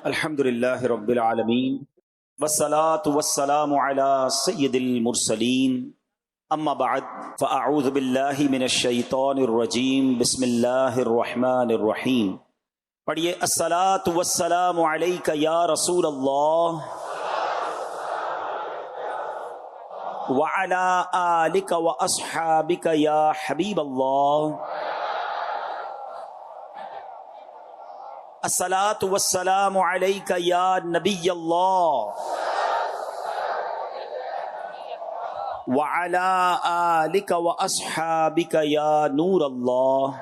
الحمدللہ رب العالمین والصلاة والسلام علی سید المرسلین اما بعد فاعوذ باللہ من الشیطان الرجیم بسم اللہ الرحمن الرحیم. پڑھیے الصلاة والسلام علیک یا رسول اللہ وعلی آلک واصحابک یا حبیب اللہ. الصلاۃ والسلام علیک یا نبی اللہ وعلی آلک واصحابک یا نور اللہ.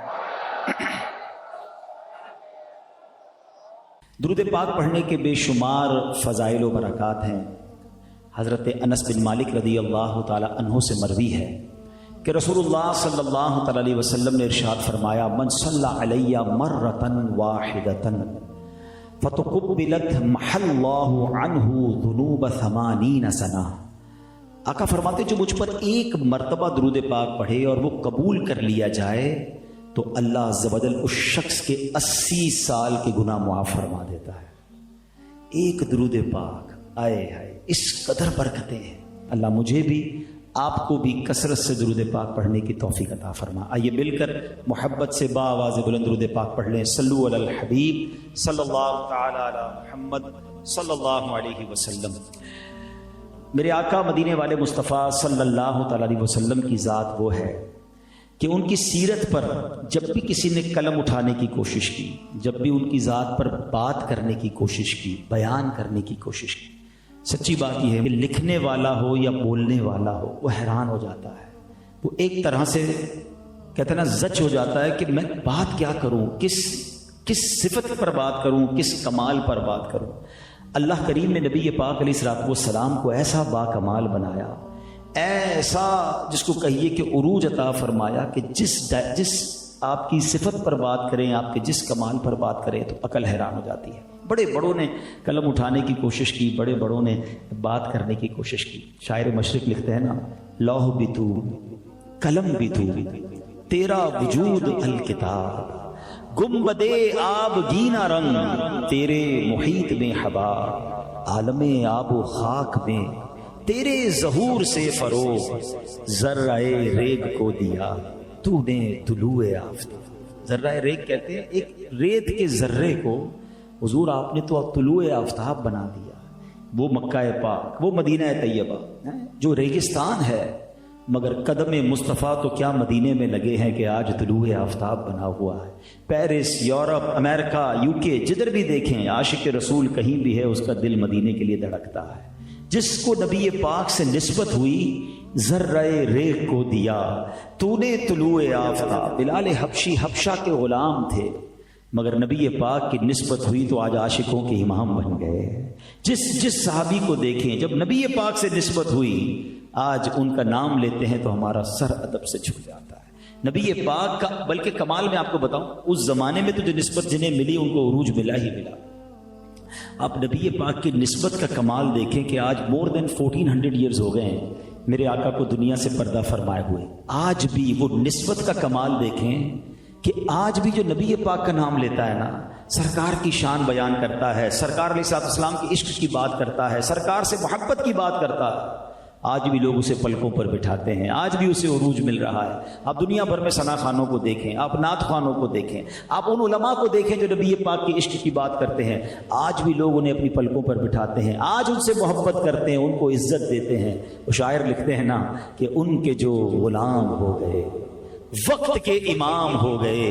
درود پاک پڑھنے کے بے شمار فضائل و برکات ہیں. حضرت انس بن مالک رضی اللہ تعالی عنہ سے مروی ہے کہ رسول اللہ صلی اللہ تعالی علیہ وسلم نے ارشاد فرمایا من صلی علی مرۃ واحدۃ فتقبلت محل اللہ عنہ ذنوب 80 سنہ. آقا فرماتے جو مجھ پر ایک مرتبہ درود پاک پڑھے اور وہ قبول کر لیا جائے تو اللہ عز و جل اس شخص کے 80 سال کے گناہ معاف فرما دیتا ہے. ایک درود پاک آئے ہائے اس قدر برکتیں ہیں. اللہ مجھے بھی آپ کو بھی کثرت سے درود پاک پڑھنے کی توفیق عطا فرما. آئیے مل کر محبت سے با آواز بلند درود پاک پڑھ لیں. صلو علی الحبیب صلی اللہ تعالی علی محمد صلی اللہ علیہ وسلم. میرے آقا مدینے والے مصطفیٰ صلی اللہ تعالی علیہ وسلم کی ذات وہ ہے کہ ان کی سیرت پر جب بھی کسی نے قلم اٹھانے کی کوشش کی، جب بھی ان کی ذات پر بات کرنے کی کوشش کی، بیان کرنے کی کوشش کی، سچی بات یہ ہے کہ لکھنے والا ہو یا بولنے والا ہو وہ حیران ہو جاتا ہے. وہ ایک طرح سے کہتے ہیں نا زچ ہو جاتا ہے کہ میں بات کیا کروں، کس صفت پر بات کروں، کس کمال پر بات کروں. اللہ کریم نے نبی پاک علیہ السلام کو ایسا با کمال بنایا، ایسا جس کو کہیے کہ عروج عطا فرمایا کہ جس آپ کی صفت پر بات کریں، آپ کے جس کمال پر بات کریں تو عقل حیران ہو جاتی ہے. بڑے بڑوں نے قلم اٹھانے کی کوشش کی، بڑے بڑوں نے بات کرنے کی کوشش کی. شاعر مشرق لکھتے ہیں نا لوح بھی تو قلم بھی تو تیرا وجود الکتاب گنبد آب گینا رنگ تیرے محیط میں حباب عالم آب و خاک میں تیرے ظہور سے فروغ ذرہ ریگ کو دیا تو نے طلوع آفتاب. ذرہ ریگ کہتے ہیں ایک ریت کے ذرے کو حضور آپ نے تو طلوع آفتاب بنا دیا. وہ مکہ پاک، وہ مدینہ طیبہ جو ریگستان ہے مگر قدم مصطفیٰ تو کیا مدینے میں لگے ہیں کہ آج طلوع آفتاب بنا ہوا ہے. پیرس، یورپ، امریکہ، UK جدھر بھی دیکھیں عاشق رسول کہیں بھی ہے اس کا دل مدینے کے لیے دھڑکتا ہے. جس کو نبی پاک سے نسبت ہوئی ذرہ ریگ کو دیا تو نے طلوع آفتاب. بلال حبشی حبشہ کے غلام تھے مگر نبی پاک کی نسبت ہوئی تو آج عاشقوں کے امام بن گئے. جس صحابی کو دیکھیں جب نبی پاک سے نسبت ہوئی آج ان کا نام لیتے ہیں تو ہمارا سر ادب سے جھک جاتا ہے. نبی پاک کا بلکہ کمال میں آپ کو بتاؤں اس زمانے میں تو جو نسبت جنہیں ملی ان کو عروج ملا ہی ملا. آپ نبی پاک کی نسبت کا کمال دیکھیں کہ آج more than 1400 years ہو گئے ہیں میرے آقا کو دنیا سے پردہ فرمائے ہوئے. آج بھی وہ نسبت کا کمال دیکھیں کہ آج بھی جو نبی پاک کا نام لیتا ہے نا سرکار کی شان بیان کرتا ہے، سرکار علیہ السلام کی عشق کی بات کرتا ہے، سرکار سے محبت کی بات کرتا ہے. آج بھی لوگ اسے پلکوں پر بٹھاتے ہیں، آج بھی اسے عروج مل رہا ہے. آپ دنیا بھر میں ثنا خانوں کو دیکھیں، آپ نعت خوانوں کو دیکھیں، آپ ان علماء کو دیکھیں جو نبی پاک کی عشق کی بات کرتے ہیں. آج بھی لوگ انہیں اپنی پلکوں پر بٹھاتے ہیں، آج ان سے محبت کرتے ہیں، ان کو عزت دیتے ہیں. وہ شاعر لکھتے ہیں نا کہ ان کے جو غلام ہو گئے وقت کے امام ہو گئے،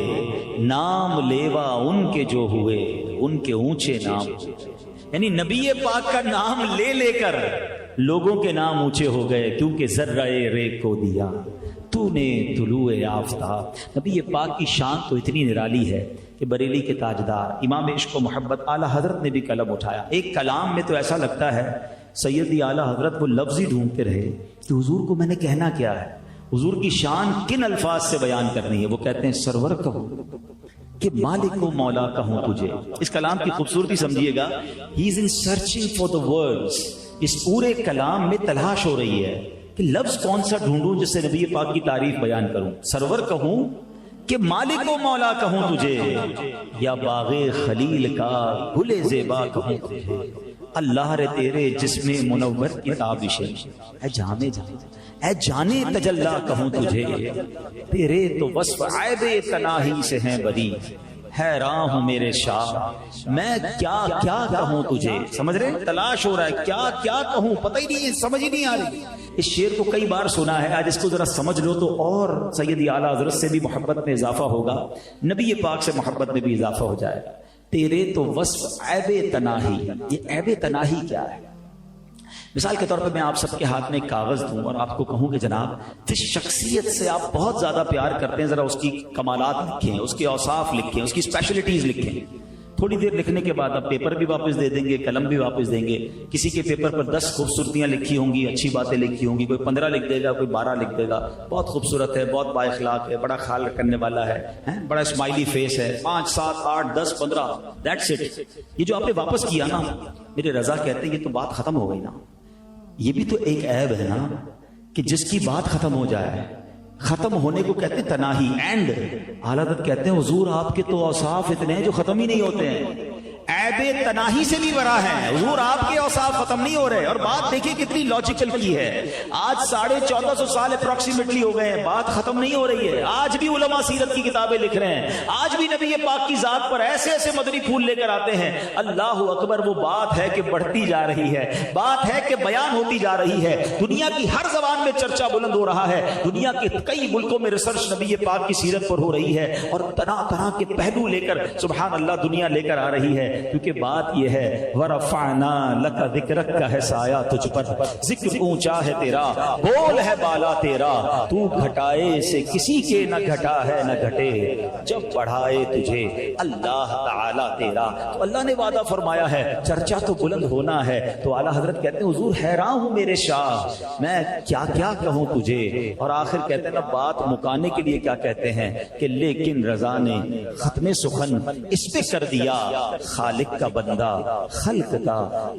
نام لیوا ان کے جو ہوئے ان کے اونچے نام. یعنی نبی پاک کا نام لے لے کر لوگوں کے نام اونچے ہو گئے کیونکہ ذرہ ریگ کو دیا تو نے طلوع آفتاب. نبی پاک کی شان تو اتنی نرالی ہے کہ بریلی کے تاجدار امام عشق و محبت اعلیٰ حضرت نے بھی قلم اٹھایا. ایک کلام میں تو ایسا لگتا ہے سیدی اعلیٰ حضرت وہ لفظ ہی ڈھونڈتے رہے کہ حضور کو میں نے کہنا کیا ہے، حضور کی شان کن الفاظ سے بیان کرنی ہے. وہ کہتے ہیں سرور کہوں کہ مالک و مولا کہوں تجھے. اس کلام کی خوبصورتی سمجھیے گا. ہی از ان سرچنگ فار دا ورڈز. اس پورے کلام میں تلاش ہو رہی ہے کہ لفظ کون سا ڈھونڈوں جس سے نبی پاک کی تعریف بیان کروں. سرور کہوں کہ مالک و مولا کہوں تجھے یا باغ خلیل کا گل زیبا کہوں تجھے، اللہ رے تیرے جسم منور کی تابش اے جانے اے جانے تجلا کہوں تجھے، تیرے تو وصف عیب تناہی سے ہیں بری، حیران ہوں میرے شاہ میں کیا کیا کہوں تجھے۔ سمجھ رہے؟ تلاش ہو رہا ہے کیا کیا کہوں، پتہ ہی نہیں، سمجھ ہی نہیں آ رہی۔ اس شعر کو کئی بار سنا ہے، آج اس کو ذرا سمجھ لو تو اور سیدی اعلیٰ حضرت سے بھی محبت میں اضافہ ہوگا، نبی پاک سے محبت میں بھی اضافہ ہو جائے گا۔ تیرے تو وصف عیب تناہی، یہ عیب تناہی کیا ہے؟ مثال کے طور پر میں آپ سب کے ہاتھ میں ایک کاغذ دوں اور آپ کو کہوں کہ جناب جس شخصیت سے آپ بہت زیادہ پیار کرتے ہیں ذرا اس کی کمالات لکھیں، اس کے اوصاف لکھیں، اس کی اسپیشلٹیز لکھیں۔ تھوڑی دیر لکھنے کے بعد آپ پیپر بھی واپس دے دیں گے، قلم بھی واپس دیں گے۔ کسی کے پیپر پر 10 خوبصورتیاں لکھی ہوں گی، اچھی باتیں لکھی ہوں گی، کوئی 15 لکھ دے گا، کوئی 12 لکھ دے گا، بہت خوبصورت ہے، بہت با اخلاق ہے، بڑا خیال کرنے والا ہے، بڑا اسمائلی فیس ہے، 5 7 8 10 15 دیٹس اٹ۔ یہ جو آپ نے واپس کیا نا، میرے رضا کہتے ہیں یہ تو بات ختم ہو گئی نا۔ یہ بھی تو ایک عیب ہے نا کہ جس کی بات ختم ہو جائے، ختم ہونے کو کہتے ہیں تناہی، اینڈ اعلیٰ حضرت کہتے ہیں حضور آپ کے تو اوصاف اتنے ہیں جو ختم ہی نہیں ہوتے ہیں، عیب تناہی سے بھی بڑا ہے حضور آپ کے اوصاف ختم نہیں ہو رہے۔ اور بات دیکھیں کتنی لاجیکل کی ہے، آج 1450 سال اپروکسیمیٹلی ہو گئے ہیں، بات ختم نہیں ہو رہی ہے۔ آج بھی علماء سیرت کی کتابیں لکھ رہے ہیں، آج بھی نبی پاک کی ذات پر ایسے ایسے مدنی پھول لے کر آتے ہیں۔ اللہ اکبر، وہ بات ہے کہ بڑھتی جا رہی ہے، بات ہے کہ بیان ہوتی جا رہی ہے، دنیا کی ہر زبان میں چرچا بلند ہو رہا ہے، دنیا کے کئی ملکوں میں ریسرچ نبی پاک کی سیرت پر ہو رہی ہے، اور طرح طرح کے پہلو لے کر سبحان اللہ دنیا لے کر آ رہی ہے۔ کیونکہ بات یہ ہے ورفعنا لک ذکرک کا ہے سایہ تجھ پر، ذکر اونچا ہے تیرا، بول ہے بالا تیرا، تو گھٹائے سے کسی کے نہ گھٹا ہے نہ گھٹے، جب بڑھائے تجھے اللہ تعالی تیرا۔ تو اللہ نے وعدہ فرمایا ہے چرچا تو بلند ہونا ہے۔ تو اعلیٰ حضرت کہتے ہیں حضور حیران ہوں میرے شاہ میں کیا کیا کہوں تجھے۔ اور آخر کہتے ہیں نا بات مکانے کے لیے کیا کہتے ہیں کہ لیکن رضا نے ختم سخن اس پہ کر دیا، خالق کا بندہ خلق کا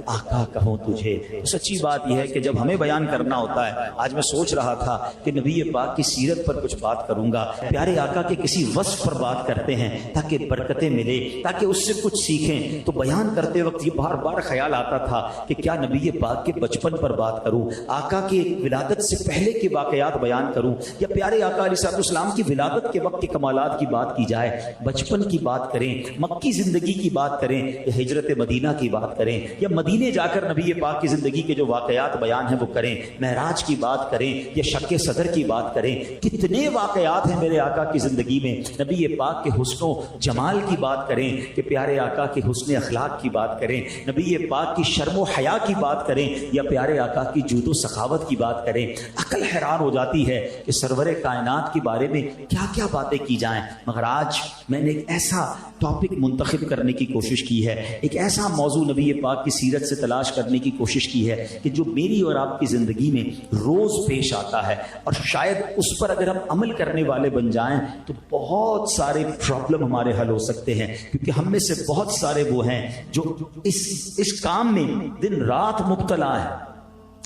آقا کہوں تجھے۔ سچی بات یہ ہے کہ جب ہمیں بیان کرنا ہوتا ہے، آج میں سوچ رہا تھا کہ نبی پاک کی سیرت پر کچھ بات کروں گا، پیارے آقا کے کسی وصف پر بات کرتے ہیں تاکہ برکتیں ملے، تاکہ اس سے کچھ سیکھیں۔ تو بیان کرتے وقت یہ بار بار خیال آتا تھا کہ کیا نبی پاک کے بچپن پر بات کروں، آقا کی ولادت سے پہلے کے واقعات بیان کروں، یا پیارے آقا علیہ السلام کی ولادت کے وقت کے کمالات کی بات کی جائے، بچپن کی بات کریں، مکی زندگی کی بات کریں، یا ہجرت مدینہ کی بات کریں، یا مدینے جا کر نبی پاک کی زندگی کے جو واقعات بیان ہیں وہ کریں، معراج کی بات کریں یا شق صدر کی بات کریں۔ کتنے واقعات ہیں میرے آقا کی زندگی میں، نبی پاک کے حسن و جمال کی بات کریں کہ پیارے آقا کے حسن اخلاق کی بات کریں، نبی پاک کی شرم و حیا کی بات کریں یا پیارے آقا کی جود و سخاوت کی بات کریں۔ عقل حیران ہو جاتی ہے کہ سرور کائنات کے بارے میں کیا کیا باتیں کی جائیں، مگر آج میں نے ایک ایسا ٹاپک منتخب کرنے کی کوشش کی ہے، ایک ایسا موضوع نبی پاک کی سیرت سے تلاش کرنے کی کوشش کی ہے کہ جو میری اور آپ کی زندگی میں روز پیش آتا ہے، اور شاید اس پر اگر ہم عمل کرنے والے بن جائیں تو بہت سارے پرابلم ہمارے حل ہو سکتے ہیں۔ کیونکہ ہم میں سے بہت سارے وہ ہیں جو اس کام میں دن رات مبتلا ہیں،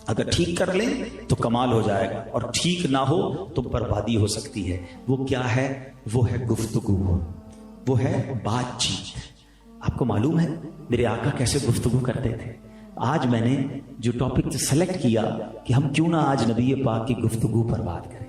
اگر ٹھیک کر لیں تو کمال ہو جائے گا، اور ٹھیک نہ ہو تو بربادی ہو سکتی ہے۔ وہ کیا ہے؟ وہ ہے گفتگو، وہ ہے بات چیت۔ آپ کو معلوم ہے میرے آقا کیسے گفتگو کرتے تھے؟ آج میں نے جو ٹاپک سلیکٹ کیا کہ ہم کیوں نہ آج نبی پاک کی گفتگو پر بات کریں،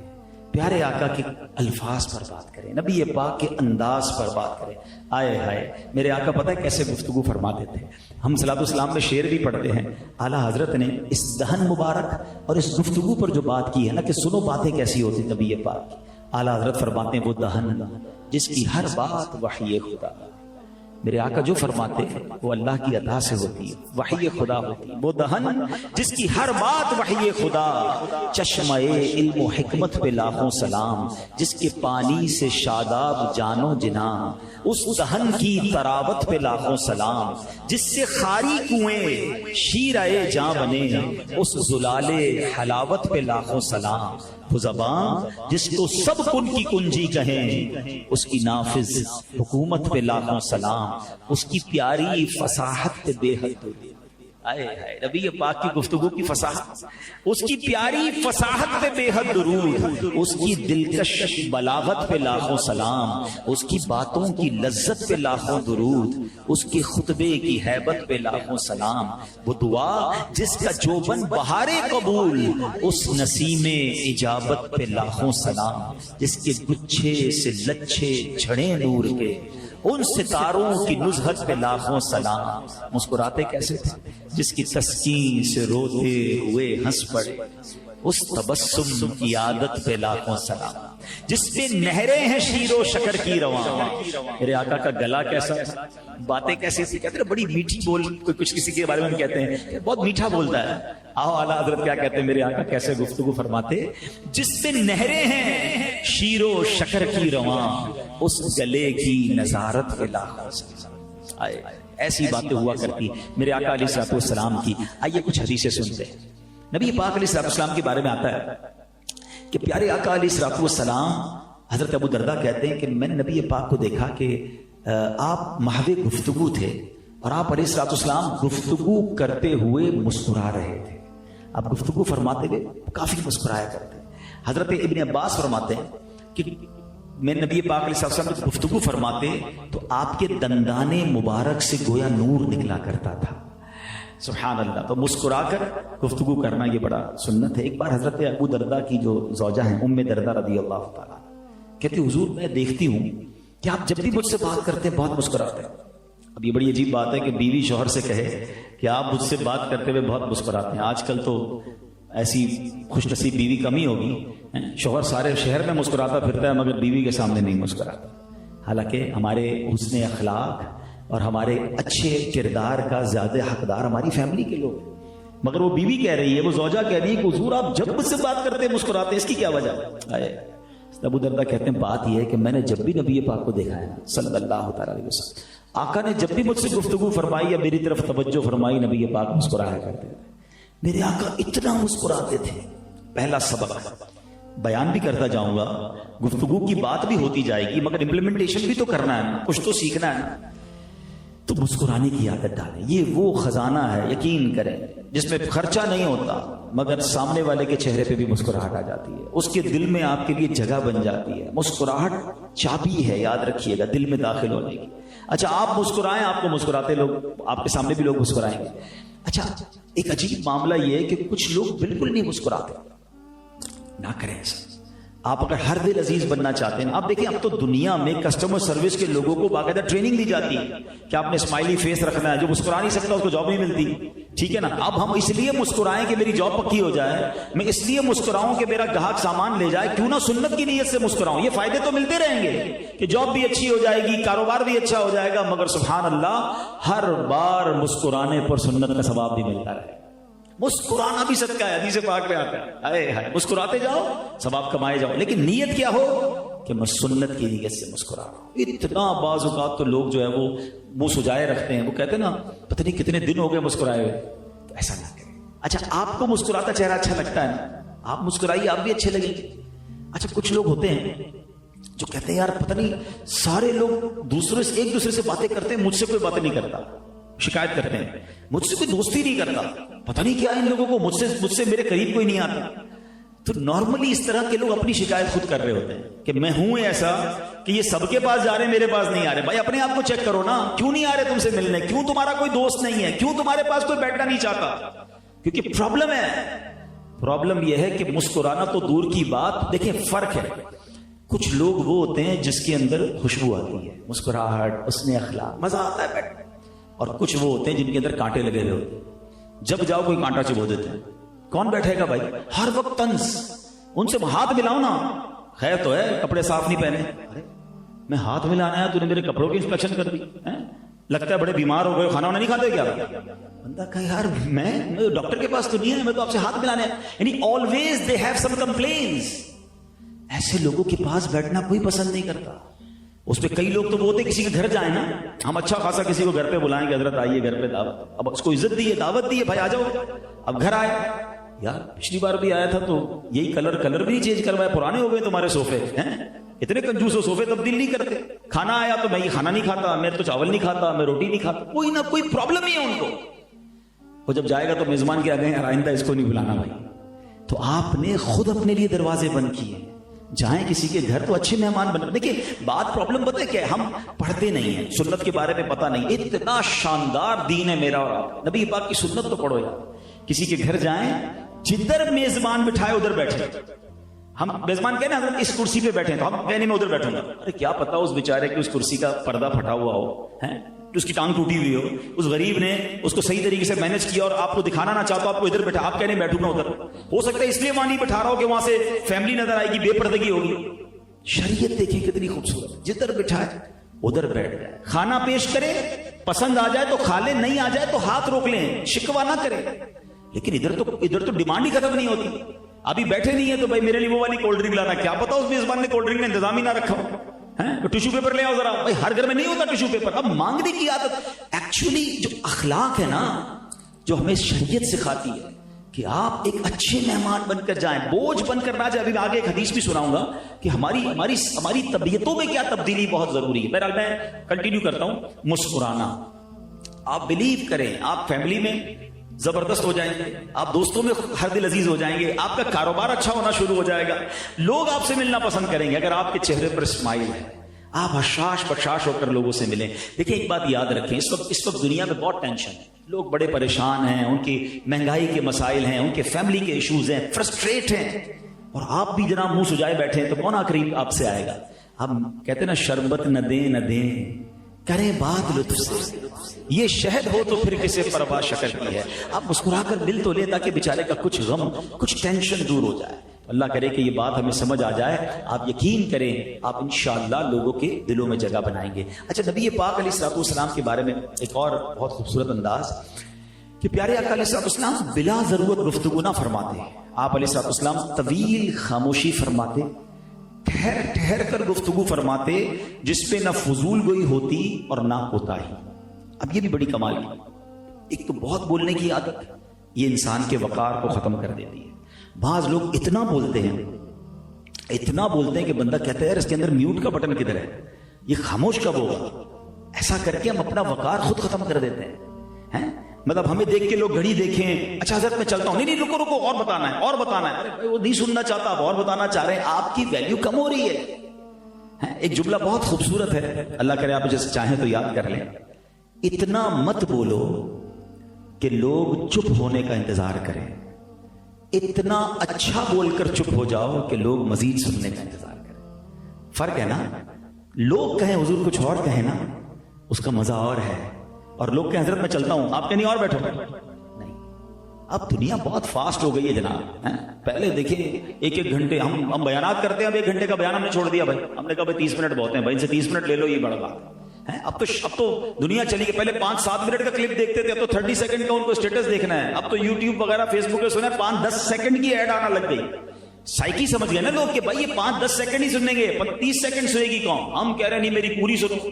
پیارے آقا کے الفاظ پر بات کریں، نبی پاک کے انداز پر بات کریں۔ آئے ہائے میرے آقا پتہ ہے کیسے گفتگو فرماتے تھے؟ ہم صلاۃ السلام میں شعر بھی پڑھتے ہیں، اعلیٰ حضرت نے اس دہن مبارک اور اس گفتگو پر جو بات کی ہے نا کہ سنو باتیں کیسی ہوتی نبی پاک کی، اعلیٰ حضرت فرماتے ہیں وہ دہن جس کی ہر بات وحی خدا، میرے آقا جو فرماتے ہیں وہ اللہ کی عطا سے ہوتی ہے، وحی خدا ہوتی ہے۔ وہ دہن جس کی ہر بات وحی خدا، چشمہ علم و حکمت پہ لاکھوں سلام، جس کے پانی سے شاداب جانو جناں، اس دہن کی تراوت پہ لاکھوں سلام، جس سے خاری کنویں شیرہ جاں بنے، اس زلال حلاوت پہ لاکھوں سلام۔ وہ زبان جس کو سب کن کی کنجی کہیں، اس کی نافذ حکومت پہ لاکھوں سلام، اس کی پیاری فصاحت پہ بے حد۔ نبی پاک کی گفتگو کی فصاحت، اس کی پیاری فصاحت پہ بے حد درود، اس کی دلکش بلاغت پہ لاکھوں سلام، اس کی باتوں کی لذت پہ لاکھوں درود، اس کے خطبے کی ہیبت پہ لاکھوں سلام، وہ دعا جس کا جوبن بہارے قبول، اس نسیم اجابت پہ لاکھوں سلام، جس کے گچھے سے لچھے جھڑے نور کے، ان ستاروں کی نزہت پہ لاکھوں سلام۔ مسکراتے کیسے تھے؟ جس کی تسکین سے روتے ہوئے ہنس پڑے، اس تبسم کی عادت پہ لاکھوں سلام، جس پہ نہریں ہیں شیر و شکر کی رواں۔ میرے آقا کا گلا کیسا تھا، باتیں کیسی تھی، کہتے ہیں بڑی میٹھی بول، کوئی کچھ کسی کے بارے میں ہم کہتے ہیں کہ بہت میٹھا بولتا ہے، آؤ اعلیٰ حضرت کیا کہتے ہیں، میرے آقا کیسے گفتگو فرماتے، جس پہ نہریں ہیں شیر و شکر کی رواں، اس گلے کی نظارت پہ لاکھوں سلام۔ ایسی باتیں ہوا کرتی میرے آقا علیہ الصلوۃ والسلام کی۔ آئیے کچھ حدیثیں سنتے ہیں۔ نبی پاک علیہ الصلوۃ والسلام کے بارے میں آتا ہے کہ پیارے آقا علیہ الصلوۃ والسلام، حضرت ابو درداء کہتے ہیں کہ میں نے نبی پاک کو دیکھا کہ آپ محو گفتگو تھے، اور آپ علیہ الصلوۃ والسلام گفتگو کرتے ہوئے مسکرا رہے تھے۔ آپ گفتگو فرماتے ہوئے کافی مسکرایا کرتے۔ حضرت ابن عباس فرماتے ہیں کہ میں نبی پاک علیہ السلام جب گفتگو فرماتے تو آپ کے دندان مبارک سے گویا نور نکلا کرتا تھا۔ سبحان اللہ۔ تو مسکرا کر گفتگو کرنا یہ بڑا سنت ہے۔ ایک بار حضرت ابو درداء کی جو زوجہ ہیں ام درداء رضی اللہ تعالیٰ کہتی حضور میں دیکھتی ہوں کہ آپ جب بھی مجھ سے بات کرتے ہیں بہت مسکراتے ہیں۔ اب یہ بڑی عجیب بات ہے کہ بیوی شوہر سے کہے کہ آپ مجھ سے بات کرتے ہوئے بہت مسکراتے ہیں۔ آج کل تو ایسی خوش نصیب بیوی کمی ہوگی، شوہر سارے شہر میں مسکراتا پھرتا ہے مگر بیوی کے سامنے نہیں مسکراتا۔ حالانکہ ہمارے حسن اخلاق اور ہمارے اچھے کردار کا زیادہ حقدار ہماری فیملی کے لوگ ہیں، مگر وہ بیوی کہہ رہی ہے، وہ زوجہ کہہ رہی ہے کہ حضور آپ جب مجھ سے بات کرتے مسکراتے ہیں، اس کی کیا وجہ ہے؟ ابو درداء کہتے ہیں بات یہ ہے کہ میں نے جب بھی نبی پاک کو دیکھا ہے صلی اللہ تعالیٰ علیہ وسلم، آقا نے جب بھی مجھ سے گفتگو فرمائی یا میری طرف توجہ فرمائی، نبی پاک مسکرایا کرتے تھے۔ میرے آقا اتنا مسکراتے تھے۔ پہلا سبق بیان بھی کرتا جاؤں گا، گفتگو کی بات بھی ہوتی جائے گی مگر امپلیمنٹیشن بھی تو کرنا ہے، کچھ تو سیکھنا ہے، تو مسکرانے کی عادت ڈالیں۔ یہ وہ خزانہ ہے، یقین کریں، جس میں خرچہ نہیں ہوتا مگر سامنے والے کے چہرے پہ بھی مسکراہٹ آ جاتی ہے، اس کے دل میں آپ کے لیے جگہ بن جاتی ہے۔ مسکراہٹ چابی ہے، یاد رکھیے گا، دل میں داخل ہونے کی۔ اچھا آپ مسکرائیں، آپ کو مسکراتے لوگ، آپ کے سامنے بھی لوگ مسکرائیں گے۔ اچھا ایک عجیب معاملہ یہ ہے کہ کچھ لوگ بالکل نہیں مسکراتے، نہ کریں ایسا۔ آپ اگر ہر دل عزیز بننا چاہتے ہیں، آپ دیکھیں اب تو دنیا میں کسٹمر سروس کے لوگوں کو باقاعدہ ٹریننگ دی جاتی ہے کہ آپ نے اسمائلی فیس رکھنا ہے، جو مسکرا نہیں سکتا اس کو جاب نہیں ملتی، ٹھیک ہے نا۔ اب ہم اس لیے مسکرائیں کہ میری جاب پکی ہو جائے، میں اس لیے مسکراؤں کہ میرا گاہک سامان لے جائے، کیوں نہ سنت کی نیت سے مسکراؤں، یہ فائدے تو ملتے رہیں گے کہ جاب بھی اچھی ہو جائے گی، کاروبار بھی اچھا ہو جائے گا، مگر سبحان اللہ ہر بار مسکرانے پر سنت کا ثواب بھی ملتا رہے۔ مسکرانا بھی صدقہ ہے، حدیث پاک میں آتا ہے، ہائے ہائے، مسکراتے جاؤ ثواب کمائے جاؤ، لیکن نیت کیا ہو کہ میں سنت کی نیت سے مسکرا رہا ہوں۔ اتنا بعض اوقات تو لوگ جو ہے وہ منہ سجائے رکھتے ہیں، وہ کہتے ہیں نا پتہ نہیں کتنے دن ہو گئے مسکرائے ہوئے، تو ایسا نہ کریں۔ اچھا آپ کو مسکراتا چہرہ اچھا لگتا ہے نا، آپ مسکرائیے، آپ بھی اچھے لگیں گے۔ اچھا کچھ لوگ ہوتے ہیں جو کہتے ہیں یار پتہ نہیں سارے لوگ ایک دوسرے سے باتیں کرتے ہیں، مجھ سے کوئی باتیں نہیں کرتا، شکایت کرتے ہیں مجھ سے کوئی دوستی نہیں کرتا، پتہ نہیں کیا ان لوگوں کو مجھ سے میرے قریب کوئی نہیں آتا۔ تو نارملی اس طرح کے لوگ اپنی شکایت خود کر رہے ہوتے ہیں کہ میں ہوں ایسا کہ یہ سب کے پاس جا رہے ہیں، میرے پاس نہیں آ رہے۔ بھائی اپنے آپ کو چیک کرو نا، کیوں نہیں آ رہے تم سے ملنے، کیوں تمہارا کوئی دوست نہیں ہے، کیوں تمہارے پاس کوئی بیٹھنا نہیں چاہتا؟ کیونکہ پرابلم ہے۔ پرابلم یہ ہے کہ مسکرانا تو دور کی بات، دیکھیں فرق ہے، کچھ لوگ وہ ہوتے ہیں جس کے اندر خوشبو آتی ہے، مسکراہٹ، حسن اخلاق، مزہ آتا ہے بیٹھنے، اور کچھ وہ ہوتے ہیں جن کے اندر کانٹے لگے ہوئے ہوتے ہیں، جب جاؤ کوئی کانٹا چبھو دیتے ہیں۔ کون بیٹھے گا بھائی؟ ہر وقت طنز، ان سے ہاتھ ملاؤ نا، خیر تو ہے کپڑے صاف نہیں پہنے، ارے میں ہاتھ ملانا ہے، تو نے میرے کپڑوں کی انسپیکشن کر دی، لگتا ہے بڑے بیمار ہو گئے، کھانا وانا نہیں کھاتے کیا؟ بندہ کہا یار میں ڈاکٹر کے پاس تو نہیں ہے، میں تو آپ سے ہاتھ ملانے ہیں، یعنی always they have some complaints. ایسے لوگوں کے پاس بیٹھنا کوئی پسند نہیں کرتا۔ اس پہ کئی لوگ تو وہ ہوتے کسی کے گھر جائیں نا، ہم اچھا خاصا کسی کو گھر پہ بلائیں گے، حضرت آئیے گھر پہ دعوت، اب اس کو عزت دی ہے، دعوت دی ہے، بھائی آ جاؤ، اب گھر آئے، یار پچھلی بار بھی آیا تھا تو یہی کلر بھی نہیں چینج کروایا، پرانے ہو گئے تمہارے صوفے ہیں، اتنے کنجوس ہو، صوفے تبدیل نہیں کرتے، کھانا آیا تو میں یہ کھانا نہیں کھاتا، میں تو چاول نہیں کھاتا، میں روٹی نہیں کھاتا، کوئی نہ کوئی پرابلم ہی ہے ان کو۔ وہ جب جائے گا تو میزبان کے آگے آئندہ اس کو نہیں بلانا بھائی. تو آپ نے خود اپنے لیے دروازے بند کیے. جائیں کسی کے گھر تو اچھے مہمان بنے. دیکھیں بات پرابلم پتہ ہے کیا، ہم پڑھتے نہیں ہیں، سنت کے بارے میں پتہ نہیں. اتنا شاندار دین ہے میرا اور آپ، نبی پاک کی سنت تو پڑھو یار. کسی کے گھر جائیں، جدھر میزبان بٹھائے ادھر بیٹھے. ہم میزبان کہنے حضرت اس کرسی پہ بیٹھے تو ہم کہنے میں ادھر بیٹھوں گا. ارے کیا پتا اس بیچارے کے اس کرسی کا پردہ پھٹا ہوا ہو، اس کی ٹانگ ٹوٹی ہوئی ہو، اس غریب نے اس کو صحیح طریقے سے مینج کیا اور آپ کو دکھانا نہ چاہتا، آپ کو ادھر بیٹھا، آپ کہنے بیٹھوں گا ادھر. ہو سکتا ہے اس لیے وہاں نہیں بٹھا رہا ہو کہ وہاں سے فیملی نظر آئے گی، بے پردگی ہوگی. شریعت دیکھیں کتنی خوبصورت، جدھر بٹھائے ادھر بیٹھ جائے. کھانا پیش کرے، پسند آ جائے تو کھا لیں، نہیں آ جائے تو ہاتھ روک لیں، شکوہ نہ کریں. لیکن ادھر تو ڈیمانڈ ہی ختم نہیں ہوتی. ابھی بیٹھے نہیں ہے تو بھائی میرے لیے وہ والی کولڈ ڈرنک لانا. کیا پتا اس میزبان نے کولڈ ڈرنک کا انتظام ہی نہ رکھا ہو. ٹیشو پیپر لے آؤ ذرا. بھائی ہر گھر میں نہیں ہوتا ٹیشو پیپر. اب مانگنے کی عادت ایکچولی جو اخلاق ہے نا، جو ہمیں شریعت سکھاتی ہے کہ آپ ایک اچھے مہمان بن کر جائیں، بوجھ بن کر نہ جائیں. ابھی آگے ایک حدیث بھی سناؤں گا کہ ہماری طبیعتوں میں کیا تبدیلی بہت ضروری ہے. بہرحال میں کنٹینیو کرتا ہوں. مسکرانا، آپ بلیو کریں آپ فیملی میں زبردست ہو جائیں گے، آپ دوستوں میں ہر دل عزیز ہو جائیں گے، آپ کا کاروبار اچھا ہونا شروع ہو جائے گا، لوگ آپ سے ملنا پسند کریں گے اگر آپ کے چہرے پر اسمائل ہے. آپ حشاش بخشاش ہو کر لوگوں سے ملیں. دیکھیں ایک بات یاد رکھیں، اس وقت دنیا میں بہت ٹینشن ہے، لوگ بڑے پریشان ہیں، ان کی مہنگائی کے مسائل ہیں، ان کے فیملی کے ایشوز ہیں، فرسٹریٹ ہیں، اور آپ بھی جناب منہ سجائے بیٹھے ہیں تو کون آخری آپ سے آئے گا. ہم کہتے ہیں نا شربت نہ دیں کریں بات لطف سے، یہ شہد ہو تو پھر کسے پرواہ شکر کی ہے. آپ مسکرا کر مل تو لے تاکہ بیچارے کا کچھ غم کچھ ٹینشن دور ہو جائے. اللہ کرے کہ یہ بات ہمیں سمجھ آ جائے. آپ یقین کریں آپ انشاءاللہ لوگوں کے دلوں میں جگہ بنائیں گے. اچھا نبی پاک علیہ الصلوۃ والسلام کے بارے میں ایک اور بہت خوبصورت انداز کہ پیارے آقا علیہ الصلوۃ والسلام بلا ضرورت گفتگو نہ فرماتے. آپ علیہ الصلوۃ والسلام طویل خاموشی فرماتے، ٹھہر کر گفتگو فرماتے، جس پہ نہ فضول گوئی ہوتی اور نہ کوتاہی. اب یہ بھی بڑی کمال کی. ایک تو بہت بولنے کی عادت یہ انسان کے وقار کو ختم کر دیتی ہے. بعض لوگ اتنا بولتے ہیں کہ بندہ کہتا ہے یار اس کے اندر میوٹ کا بٹن کدھر ہے، یہ خاموش کب ہوگا. ایسا کر کے ہم اپنا وقار خود ختم کر دیتے ہیں. مطلب ہمیں دیکھ کے لوگ گھڑی دیکھیں، اچھا حضرت میں چلتا ہوں، نہیں رکو اور بتانا ہے. ارے بھائی وہ نہیں سننا چاہتا، آپ اور بتانا چاہ رہے ہیں، آپ کی ویلیو کم ہو رہی ہے. ایک جملہ بہت خوبصورت ہے، اللہ کرے آپ جیسے چاہیں تو یاد کر لیں. اتنا مت بولو کہ لوگ چپ ہونے کا انتظار کریں، اتنا اچھا بول کر چپ ہو جاؤ کہ لوگ مزید سننے کا انتظار کریں. فرق ہے نا، لوگ کہیں حضور کچھ اور کہیں نا اس کا مزہ اور ہے، اور لوگ کہیں حضرت میں چلتا ہوں آپ کہیں نہیں اور بیٹھو. نہیں، اب دنیا بہت فاسٹ ہو گئی ہے جناب. پہلے دیکھیں ایک گھنٹے ہم بیانات کرتے ہیں، اب 1 گھنٹے کا بیان ہم نے چھوڑ دیا. بھائی ہم نے کہا بھائی 30 منٹ بہت ہیں، بھائی ان سے 30 منٹ لے لو، یہ بڑا بات ہے. اب تو دنیا چلی گئی. پہلے 5-7 منٹ کا کلپ دیکھتے تھے، اب تو 30 سیکنڈ کا ان کو اسٹیٹس دیکھنا ہے. اب تو یوٹیوب وغیرہ فیس بک پہ سنا 5-10 سیکنڈ کی ایڈ آنا لگ گئی. سائیکی سمجھ گئے نا لوگ کہ بھائی یہ 5-10 سیکنڈ ہی سنیں گے، 30 سیکنڈ سنے گی کون. ہم کہہ رہے ہیں نہیں میری پوری سنو.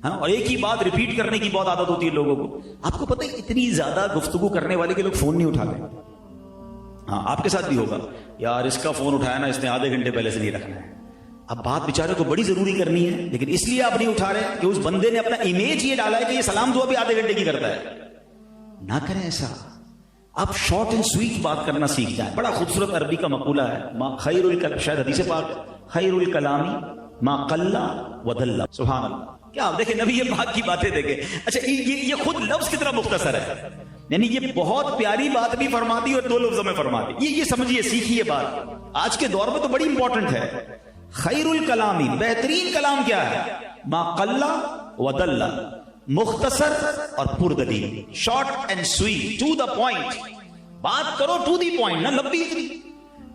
اور ایک ہی بات ریپیٹ کرنے کی بہت عادت ہوتی ہے لوگوں کو. آپ کو پتہ ہے اتنی زیادہ گفتگو کرنے والے کے لوگ فون نہیں اٹھاتے. ہاں آپ کے ساتھ بھی ہوگا، یار اس کا فون اٹھایا نا اس نے آدھے گھنٹے پہلے سے نہیں رکھنا ہے. اب بات بیچارے کو بڑی ضروری کرنی ہے، لیکن اس لیے آپ نہیں اٹھا رہے کہ اس بندے نے اپنا امیج یہ ڈالا ہے کہ یہ سلام دعا بھی آدھے گھنٹے کی کرتا ہے. نہ کریں ایسا. آپ شارٹ اینڈ سویٹ بات کرنا سیکھ جائیں. بڑا خوبصورت عربی کا مقولہ ہے، خیر الکلام، شاید حدیث پاک، خیر الکلامی ما قل ودل. سبحان اللہ. کیا دیکھیں نبی یہ بات کی باتیں دیکھیں. اچھا یہ خود لفظ کتنا مختصر ہے، یعنی یہ بہت پیاری بات بھی فرما دی اور 2 لفظوں میں فرما دی. یہ سمجھیے سیکھیے بات. آج کے دور میں تو بڑی امپورٹنٹ ہے. خیر الکلامی، بہترین کلام کیا ہے؟ ما قل ودل، مختصر اور پردلیل، short and sweet, to the point. بات کرو ٹو دی پوائنٹ، نہ لمبی اتنی.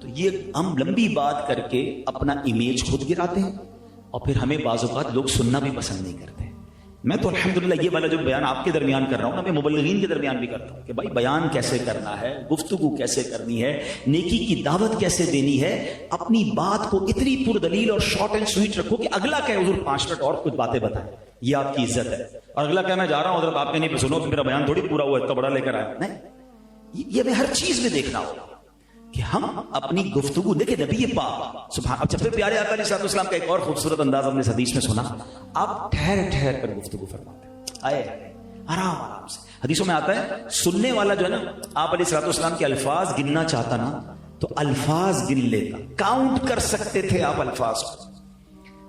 تو یہ ہم لمبی بات کر کے اپنا امیج خود گراتے ہیں، اور پھر ہمیں بعض اوقات لوگ سننا بھی پسند نہیں کرتے. میں تو الحمدللہ یہ والا جو بیان آپ کے درمیان کر رہا ہوں نا، میں مبلغین کے درمیان بھی کرتا ہوں کہ بھائی بیان کیسے کرنا ہے، گفتگو کیسے کرنی ہے، نیکی کی دعوت کیسے دینی ہے. اپنی بات کو اتنی پردلیل اور شارٹ اینڈ سویٹ رکھو کہ اگلا کہے حضور 5 منٹ اور کچھ باتیں بتائیں، یہ آپ کی عزت ہے. اور اگلا کہنا جا رہا ہوں حضرت آپ نے نہیں سنو، میرا بیان تھوڑی پورا ہوا اتنا بڑا لے کر آیا. نہیں، یہ ہمیں ہر چیز میں دیکھنا ہوگا کہ ہم اپنی گفتگو دیکھیں. نبی پاک سبحان. اب جب پیارے آقا علیہ السلام کا ایک اور خوبصورت انداز ہم نے حدیث میں سنا. آپ ٹھہر کر گفتگو فرماتے. آرام آرام سے. حدیثوں میں آتا ہے سننے والا جو ہے نا آپ علیہ الصلوۃ والسلام کے الفاظ گننا چاہتا نا تو الفاظ گن لیتا, کاؤنٹ کر سکتے تھے آپ الفاظ کو.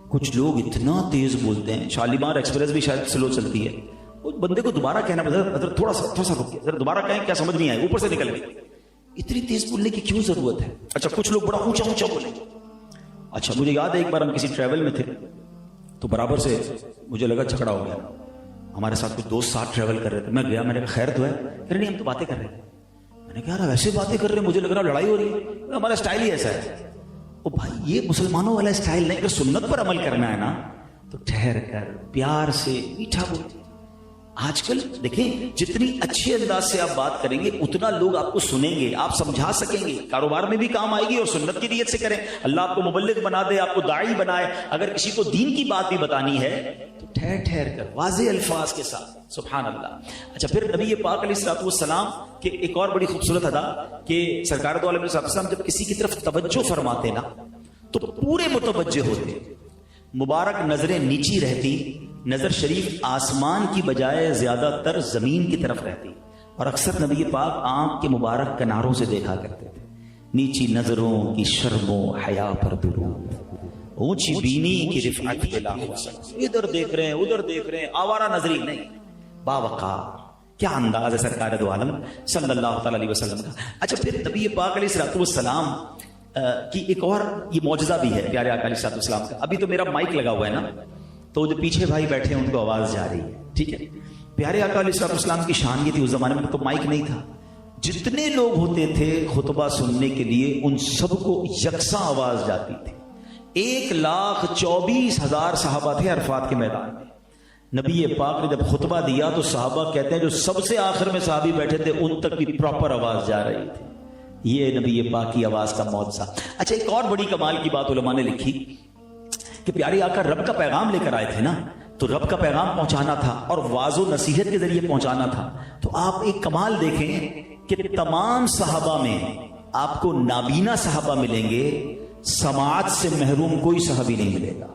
کچھ لوگ اتنا تیز بولتے ہیں, شالیمار ایکسپریس بھی شاید سلو چلتی ہے, اس بندے کو دوبارہ کہنا حضرت تھوڑا سا رکیے, حضرت دوبارہ کہیں کیا سمجھ نہیں آئے, اوپر سے نکل گئی. اتنی تیز بولنے کی کیوں ضرورت ہے؟ اچھا کچھ لوگ بڑا اونچا اونچا بولیں. اچھا مجھے یاد ہے ایک بار ہم کسی ٹریول میں تھے تو برابر سے مجھے لگا جھگڑا ہو گیا. ہمارے ساتھ کچھ دوست ساتھ ٹریول کر رہے تھے, میں گیا, میں نے کہا خیر تو ہے؟ پھر نہیں ہم تو باتیں کر رہے تھے. میں نے کہا ویسے باتیں کر رہے ہیں, مجھے لگ رہا لڑائی ہو رہی ہے, ہمارا اسٹائل ہی ایسا ہے. او بھائی یہ مسلمانوں والا اسٹائل نہیں, اگر سنت پر عمل کرنا ہے نا تو ٹھہر کر پیار سے میٹھا بولتے. آج کل دیکھیں جتنی اچھے انداز سے آپ بات کریں گے اتنا لوگ آپ کو سنیں گے, آپ سمجھا سکیں گے, کاروبار میں بھی کام آئے گی. اور سنت کی نیت سے کریں, اللہ آپ کو مبلغ بنا دے, آپ کو داعی بنائے. اگر کسی کو دین کی بات بھی بتانی ہے تو ٹھہر کر واضح الفاظ کے ساتھ. سبحان اللہ. اچھا پھر نبی پاک علیہ الصلوۃ والسلام کے ایک اور بڑی خوبصورت ادا کہ سرکار دو عالم علیہ السلام جب کسی کی طرف توجہ فرماتے نا تو پورے متوجہ ہوتے, مبارک نظریں نیچی رہتی, نظر شریف آسمان کی بجائے زیادہ تر زمین کی طرف رہتی, اور اکثر نبی پاک آنکھ کے مبارک کناروں سے دیکھا کرتے تھے. نیچی نظروں کی شرم و حیا پر درود, اونچی بینی کی رفعت پہ لاکھوں سلام. ادھر دیکھ رہے ہیں ادھر دیکھ رہے ہیں, آوارہ نظری نہیں, باوقار. کیا انداز ہے سرکار دو عالم صلی اللہ تعالی علیہ وسلم کا. اچھا پھر نبی پاک علیہ الصلوۃ والسلام کی ایک اور یہ معجزہ بھی ہے پیارے آقا علیہ الصلوۃ والسلام کا. ابھی تو میرا مائک لگا ہوا ہے نا تو جو پیچھے بھائی بیٹھے ہیں ان کو آواز جا رہی ہے, ٹھیک ہے. پیارے آقا علیہ الصلوۃ والسلام کی شان یہ تھی, اس زمانے میں تو مائک نہیں تھا, جتنے لوگ ہوتے تھے خطبہ سننے کے لیے ان سب کو یکساں آواز جاتی تھی. 1,24,000 صحابہ تھے عرفات کے میدان میں. نبی پاک نے جب خطبہ دیا تو صحابہ کہتے ہیں جو سب سے آخر میں صحابی بیٹھے تھے ان تک بھی پراپر آواز جا رہی تھی. یہ نبی پاک کی آواز کا معجزہ. اچھا ایک اور بڑی کمال کی بات علماء نے لکھی کہ پیارے آقا رب کا پیغام لے کر آئے تھے نا, تو رب کا پیغام پہنچانا تھا اور واض و نصیحت کے ذریعے پہنچانا تھا. تو آپ ایک کمال دیکھیں کہ تمام صحابہ میں آپ کو نابینا صحابہ ملیں گے, سماعت سے محروم کوئی صحابی نہیں ملے گا,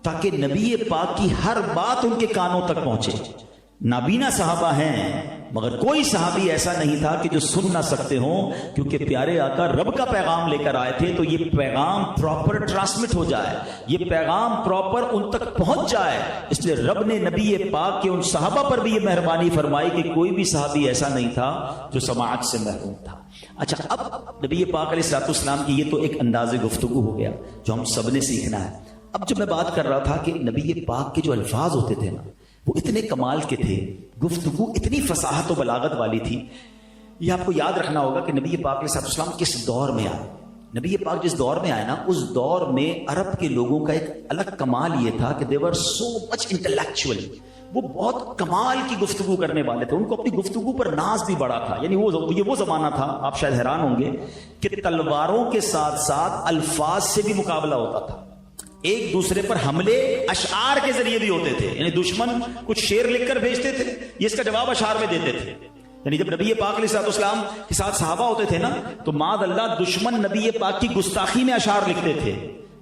تاکہ نبی پاک کی ہر بات ان کے کانوں تک پہنچے. نابینا صحابہ ہیں مگر کوئی صحابی ایسا نہیں تھا کہ جو سن نہ سکتے ہوں, کیونکہ پیارے آقا رب کا پیغام لے کر آئے تھے تو یہ پیغام پراپر ٹرانسمٹ ہو جائے, یہ پیغام پراپر ان تک پہنچ جائے. اس لیے رب نے نبی پاک کے ان صحابہ پر بھی یہ مہربانی فرمائی کہ کوئی بھی صحابی ایسا نہیں تھا جو سماعت سے محروم تھا. اچھا اب نبی پاک علیہ الصلوۃ والسلام کی یہ تو ایک انداز گفتگو ہو گیا جو ہم سب نے سیکھنا ہے. اب جب میں بات کر رہا تھا کہ نبی پاک کے جو الفاظ ہوتے تھے نا وہ اتنے کمال کے تھے, گفتگو اتنی فصاحت و بلاغت والی تھی. یہ آپ کو یاد رکھنا ہوگا کہ نبی پاک علیہ السلام کس دور میں آئے. نبی پاک جس دور میں آئے نا اس دور میں عرب کے لوگوں کا ایک الگ کمال یہ تھا کہ they were so much intellectual, وہ بہت کمال کی گفتگو کرنے والے تھے, ان کو اپنی گفتگو پر ناز بھی بڑا تھا. یعنی وہ زمانہ تھا, آپ شاید حیران ہوں گے کہ تلواروں کے ساتھ ساتھ الفاظ سے بھی مقابلہ ہوتا تھا. ایک دوسرے پر حملے اشعار کے ذریعے بھی ہوتے تھے, یعنی دشمن کچھ شعر لکھ کر بھیجتے تھے, یہ اس کا جواب اشعار میں دیتے تھے. یعنی جب نبی پاک علیہ الصلوۃ والسلام کے ساتھ صحابہ ہوتے تھے نا تو معاذ اللہ دشمن نبی پاک کی گستاخی میں اشعار لکھتے تھے,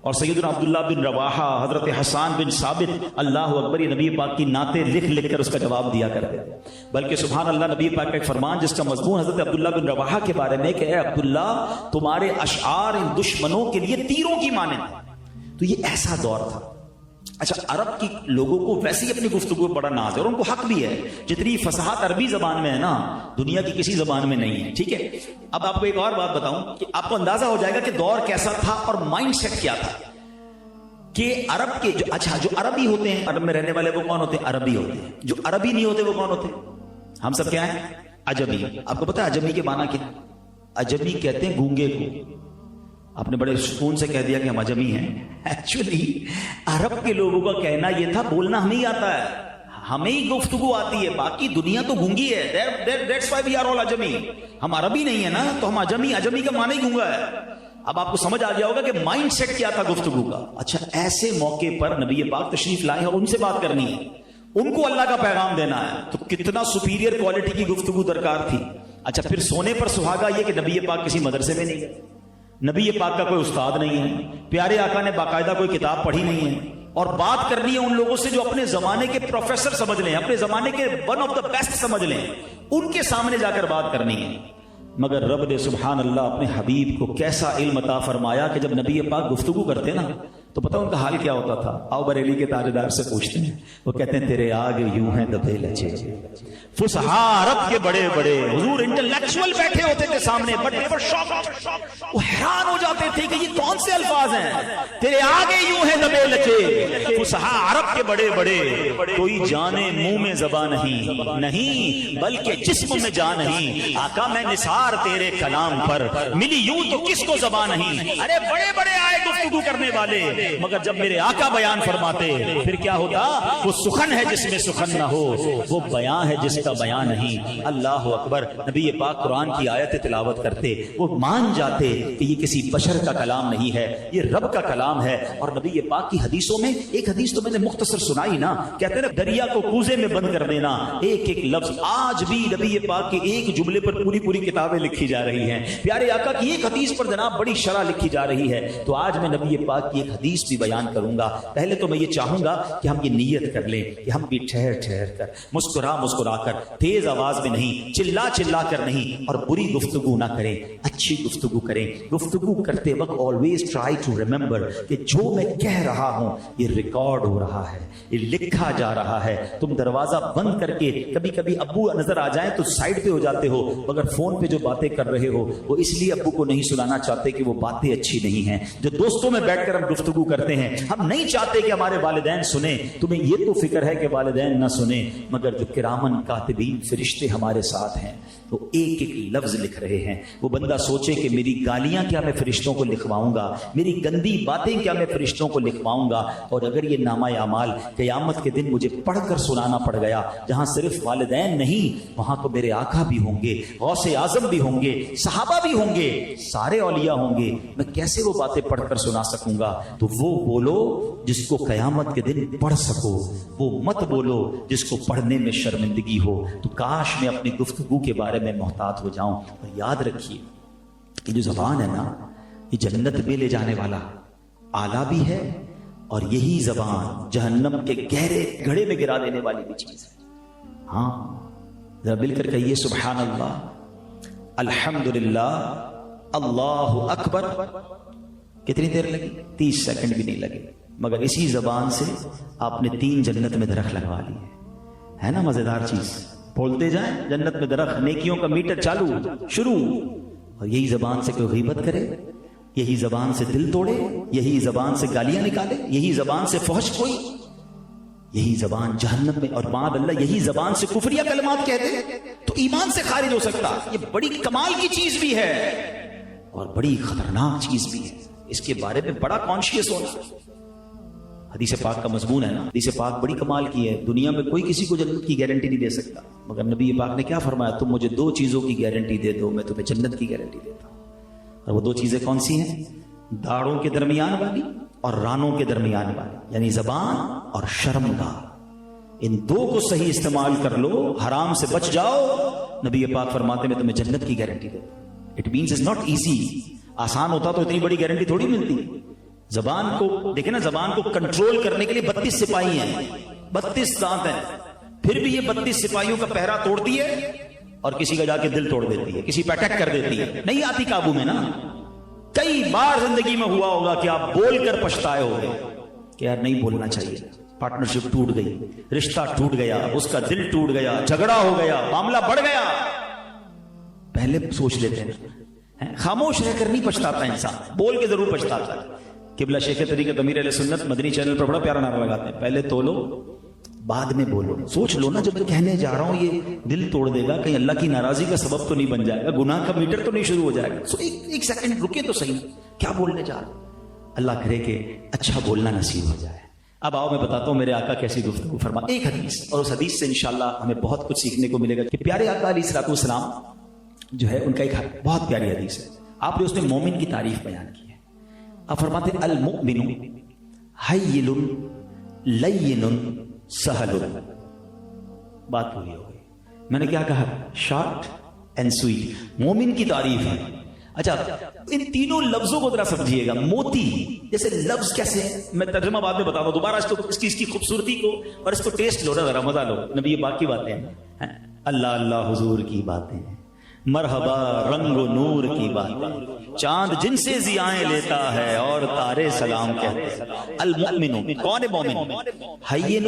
اور سیدنا عبداللہ بن رواحہ, حضرت حسان بن ثابت, اللہ اکبر, یہ نبی پاک کی نعتیں لکھ کر اس کا جواب دیا کرتے تھے. بلکہ سبحان اللہ نبی پاک کا ایک فرمان جس کا مضمون حضرت عبداللہ بن رواحہ کے بارے میں کہ اے عبداللہ تمہارے اشعار ان دشمنوں کے لیے تیروں کی مانند. تو یہ ایسا دور تھا. اچھا عرب کی لوگوں کو ویسے ہی اپنی گفتگو بڑا ناز ہے اور ان کو حق بھی ہے, جتنی فصاحت عربی زبان میں ہے نا دنیا کی کسی زبان میں نہیں ہے. ٹھیک ہے, اب آپ کو ایک اور بات بتاؤں کہ آپ کو اندازہ ہو جائے گا کہ دور کیسا تھا اور مائنڈ سیٹ کیا تھا. کہ عرب کے جو عربی ہوتے ہیں, عرب میں رہنے والے وہ کون ہوتے ہیں؟ عربی ہوتے ہیں. جو عربی نہیں ہوتے وہ کون ہوتے ہیں؟ ہم سب کیا ہیں؟ عجمی. آپ کو پتا ہے عجمی کے معنی کیا؟ عجمی کہتے ہیں گونگے کو. آپ نے بڑے سکون سے کہہ دیا کہ ہم عجمی ہیں. ایکچولی عرب کے لوگوں کا کہنا یہ تھا بولنا ہمیں ہی آتا ہے, ہمیں ہی گفتگو آتی ہے, باقی دنیا تو گونگی ہے. That's why we are all عجمی. ہم عربی نہیں ہے نا تو ہم عجمی. عجمی کا معنی ہی گونگا ہے. اب آپ کو سمجھ آ گیا ہوگا کہ مائنڈ سیٹ کیا تھا گفتگو کا. اچھا ایسے موقع پر نبی پاک تشریف لائے اور ان سے بات کرنی ہے, ان کو اللہ کا پیغام دینا ہے, تو کتنا سپیریئر کوالٹی کی گفتگو درکار تھی. اچھا پھر سونے پر سہاگا یہ کہ نبی پاک کسی مدرسے میں نہیں گئے, نبی پاک کا کوئی استاد نہیں ہے, پیارے آقا نے باقاعدہ کوئی کتاب پڑھی نہیں ہے, اور بات کرنی ہے ان لوگوں سے جو اپنے زمانے کے پروفیسر سمجھ لیں, اپنے زمانے کے ون آف دا بیسٹ سمجھ لیں, ان کے سامنے جا کر بات کرنی ہے. مگر رب نے سبحان اللہ اپنے حبیب کو کیسا علم عطا فرمایا کہ جب نبی پاک گفتگو کرتے نا تو پتہ ان کا حال کیا ہوتا تھا. آؤ بریلی کے تاجدار سے پوچھتے ہیں, وہ کہتے ہیں تیرے آگے یوں ہیں دبے لچے, فصحاء عرب کے بڑے بڑے حضور انٹلیکچوئل بیٹھے ہوتے تھے سامنے, بٹ دے ور شاکڈ, وہ حیران ہو جاتے تھے کہ یہ کون سے الفاظ ہیں, تیرے آگے یوں ہیں دبے لچے, فصحاء عرب کے بڑے بڑے, کوئی جانے منہ میں زبان نہیں بلکہ جسم میں جان نہیں, آقا میں نثار تیرے کلام پر, ملی یوں تو کس کو زبان نہیں. ارے بڑے بڑے آئے گفتگو کرنے والے, مگر جب میرے آقا بیان فرماتے پھر کیا ہوتا, وہ سخن ہے جس میں سخن نہ ہو, وہ بیان ہے جس کا بیان نہیں. اللہ اکبر. نبی پاک قرآن کی آیت تلاوت کرتے, وہ مان جاتے کہ یہ کسی بشر کا کلام نہیں ہے, یہ رب کا کلام ہے. اور نبی پاک کی حدیثوں میں ایک حدیث تو میں نے مختصر سنائی نا, کہتے ہیں دریا کو کوزے میں بند کر دینا, ایک ایک لفظ. آج بھی نبی پاک کے ایک جملے پر پوری پوری کتابیں لکھی جا رہی ہیں. پیارے آقا کی ایک حدیث پر جناب بڑی شرح لکھی جا رہی ہے. تو آج میں نبی پاک کی ایک حدیث بھی بیان کروں گا. پہلے تو میں یہ چاہوں گا کہ ہم یہ نیت کر لیں کہ ہم بھی ٹھہر ٹھہر کر, مسکرا کر, تیز آواز میں نہیں, چلا کر نہیں, اور بری گفتگو نہ کریں, اچھی گفتگو کریں. گفتگو کرتے وقت always try to remember کہ جو میں کہہ رہا ہوں یہ ریکارڈ ہو رہا ہے, یہ لکھا جا رہا ہے. تم دروازہ بند کر کے کبھی کبھی ابو نظر آ جائیں تو سائڈ پہ ہو جاتے ہو, مگر فون پہ جو باتیں کر رہے ہو وہ اس لیے ابو کو نہیں سنانا چاہتے کہ وہ باتیں اچھی نہیں ہیں. جو دوستوں میں بیٹھ کر ہم گفتگو کرتے ہیں, ہم نہیں چاہتے کہ ہمارے والدین سنیں. تمہیں یہ تو فکر ہے کہ والدین نہ سنیں, مگر جو کرامن کاتبین فرشتے ہمارے ساتھ ہیں وہ ایک ایک لفظ لکھ رہے ہیں. وہ بندہ سوچے کہ میری گالیاں کیا میں فرشتوں کو لکھواؤں گا, میری گندی باتیں کیا میں فرشتوں کو لکھواؤں گا. اور اگر یہ نامہ اعمال قیامت کے دن مجھے پڑھ کر سنانا پڑ گیا, جہاں صرف والدین نہیں وہاں تو میرے آقا بھی ہوں گے, غوث اعظم بھی ہوں گے, صحابہ بھی ہوں گے, سارے اولیاء ہوں گے, میں کیسے وہ باتیں پڑھ کر سنا سکوں گا. تو وہ بولو جس کو قیامت کے دن پڑھ سکو, وہ مت بولو جس کو پڑھنے میں شرمندگی ہو. تو کاش میں اپنی گفتگو کے بارے میں محتاط ہو جاؤں. اور یاد رکھیے یہ جو زبان ہے نا, یہ جنت میں لے جانے والا آلہ بھی ہے, اور یہی زبان جہنم کے گہرے گڑھے میں گرا دینے والی بھی چیز ہے. ہاں ذرا مل کر کہیے سبحان اللہ, الحمدللہ, اللہ اکبر. کتنی دیر لگی؟ 30 سیکنڈ بھی نہیں لگے, مگر اسی زبان سے آپ نے 3 جنت میں درخت لگوا لی ہے نا. مزیدار چیز, بولتے جائیں جنت میں درخت, نیکیوں کا میٹر چالو شروع. اور یہی زبان سے کوئی غیبت کرے, یہی زبان سے دل توڑے, یہی زبان سے گالیاں نکالے, یہی زبان سے فحش کوئی, یہی زبان جہنم میں, اور بعد اللہ یہی زبان سے کفریہ کلمات کہہ دے تو ایمان سے خارج ہو سکتا. یہ بڑی کمال کی چیز بھی ہے اور بڑی خطرناک چیز بھی ہے. اس کے بارے میں بڑا کانشیس ہونا. حدیث پاک کا مضمون ہے نا, حدیث پاک بڑی کمال کی ہے. دنیا میں کوئی کسی کو جنت کی گارنٹی نہیں دے سکتا, مگر نبی پاک نے کیا فرمایا, تم مجھے 2 چیزوں کی گارنٹی دے دو, میں تمہیں جنت کی گارنٹی دیتا ہوں. اور وہ 2 چیزیں کون سی ہیں؟ داڑھوں کے درمیان والی اور رانوں کے درمیان والی, یعنی زبان اور شرمگاہ. ان 2 کو صحیح استعمال کر لو, حرام سے بچ جاؤ. نبی پاک فرماتے میں تمہیں جنت کی گارنٹی دیتا ہوں. It means it's not easy. آسان ہوتا تو اتنی بڑی گارنٹی تھوڑی ملتی. زبان کو دیکھیں نا, زبان کو کنٹرول کرنے کے لیے 32 سپاہی ہیں, 32 دانت ہیں, پھر بھی یہ 32 سپاہیوں کا پہرا توڑتی ہے اور کسی کا جا کے دل توڑ دیتی ہے, کسی پہ اٹیک کر دیتی ہے, نہیں آتی قابو میں نا. کئی بار زندگی میں ہوا ہوگا کہ آپ بول کر پچھتائے ہوگے کہ یار نہیں بولنا چاہیے, پارٹنرشپ ٹوٹ گئی, رشتہ ٹوٹ گیا, اس کا دل ٹوٹ گیا, جھگڑا ہو گیا, معاملہ بڑھ گیا. پہلے سوچ لیتے ہیں, خاموش رہ کر نہیں پچھتاتا انسان, بول کے ضرور پچھتاتا ہے. قبلہ شیخ طریقت امیر علیہ سنت مدنی چینل پر بڑا پیارا نعرہ لگاتے ہیں, پہلے تولو بعد میں بولو. سوچ لو نا, جب میں کہنے جا رہا ہوں یہ دل توڑ دے گا, کہیں اللہ کی ناراضی کا سبب تو نہیں بن جائے گا, گناہ کا میٹر تو نہیں شروع ہو جائے گا. سو ایک سیکنڈ رکے تو صحیح, کیا بولنے جا رہا ہوں. اللہ کرے کہ اچھا بولنا نصیب ہو جائے. اب آؤ میں بتاتا ہوں میرے آقا کیسی گفتگو فرما. ایک حدیث, اور اس حدیث سے انشاءاللہ ہمیں بہت کچھ سیکھنے کو ملے گا کہ پیارے آقا علیہ الصلوۃ والسلام جو ہے ان کا ایک بہت پیاری حدیث ہے. آپ نے اس میں مومن کی تعریف بیان کی ہے. آپ فرماتے ہیں المؤمن حیل لین سہل. بات پوری ہو گئی. میں نے کیا کہا؟ Short and sweet. مومن کی تعریف ہے, اچھا ان تینوں لفظوں کو ذرا سمجھیے گا. موتی جیسے لفظ کیسے ہے, میں ترجمہ بعد میں بتا دوں, دوبارہ اس کی خوبصورتی کو اور اس کو ٹیسٹ لو نا, ذرا مزہ لو. نبی یہ باقی باتیں ہیں, اللہ اللہ حضور کی باتیں, مرحبا رنگ و نور کی باتیں, چاند جن سے ضیائیں لیتا ہے اور تارے سلام کہتے ہیں. المؤمن کون ہے مومن؟ حین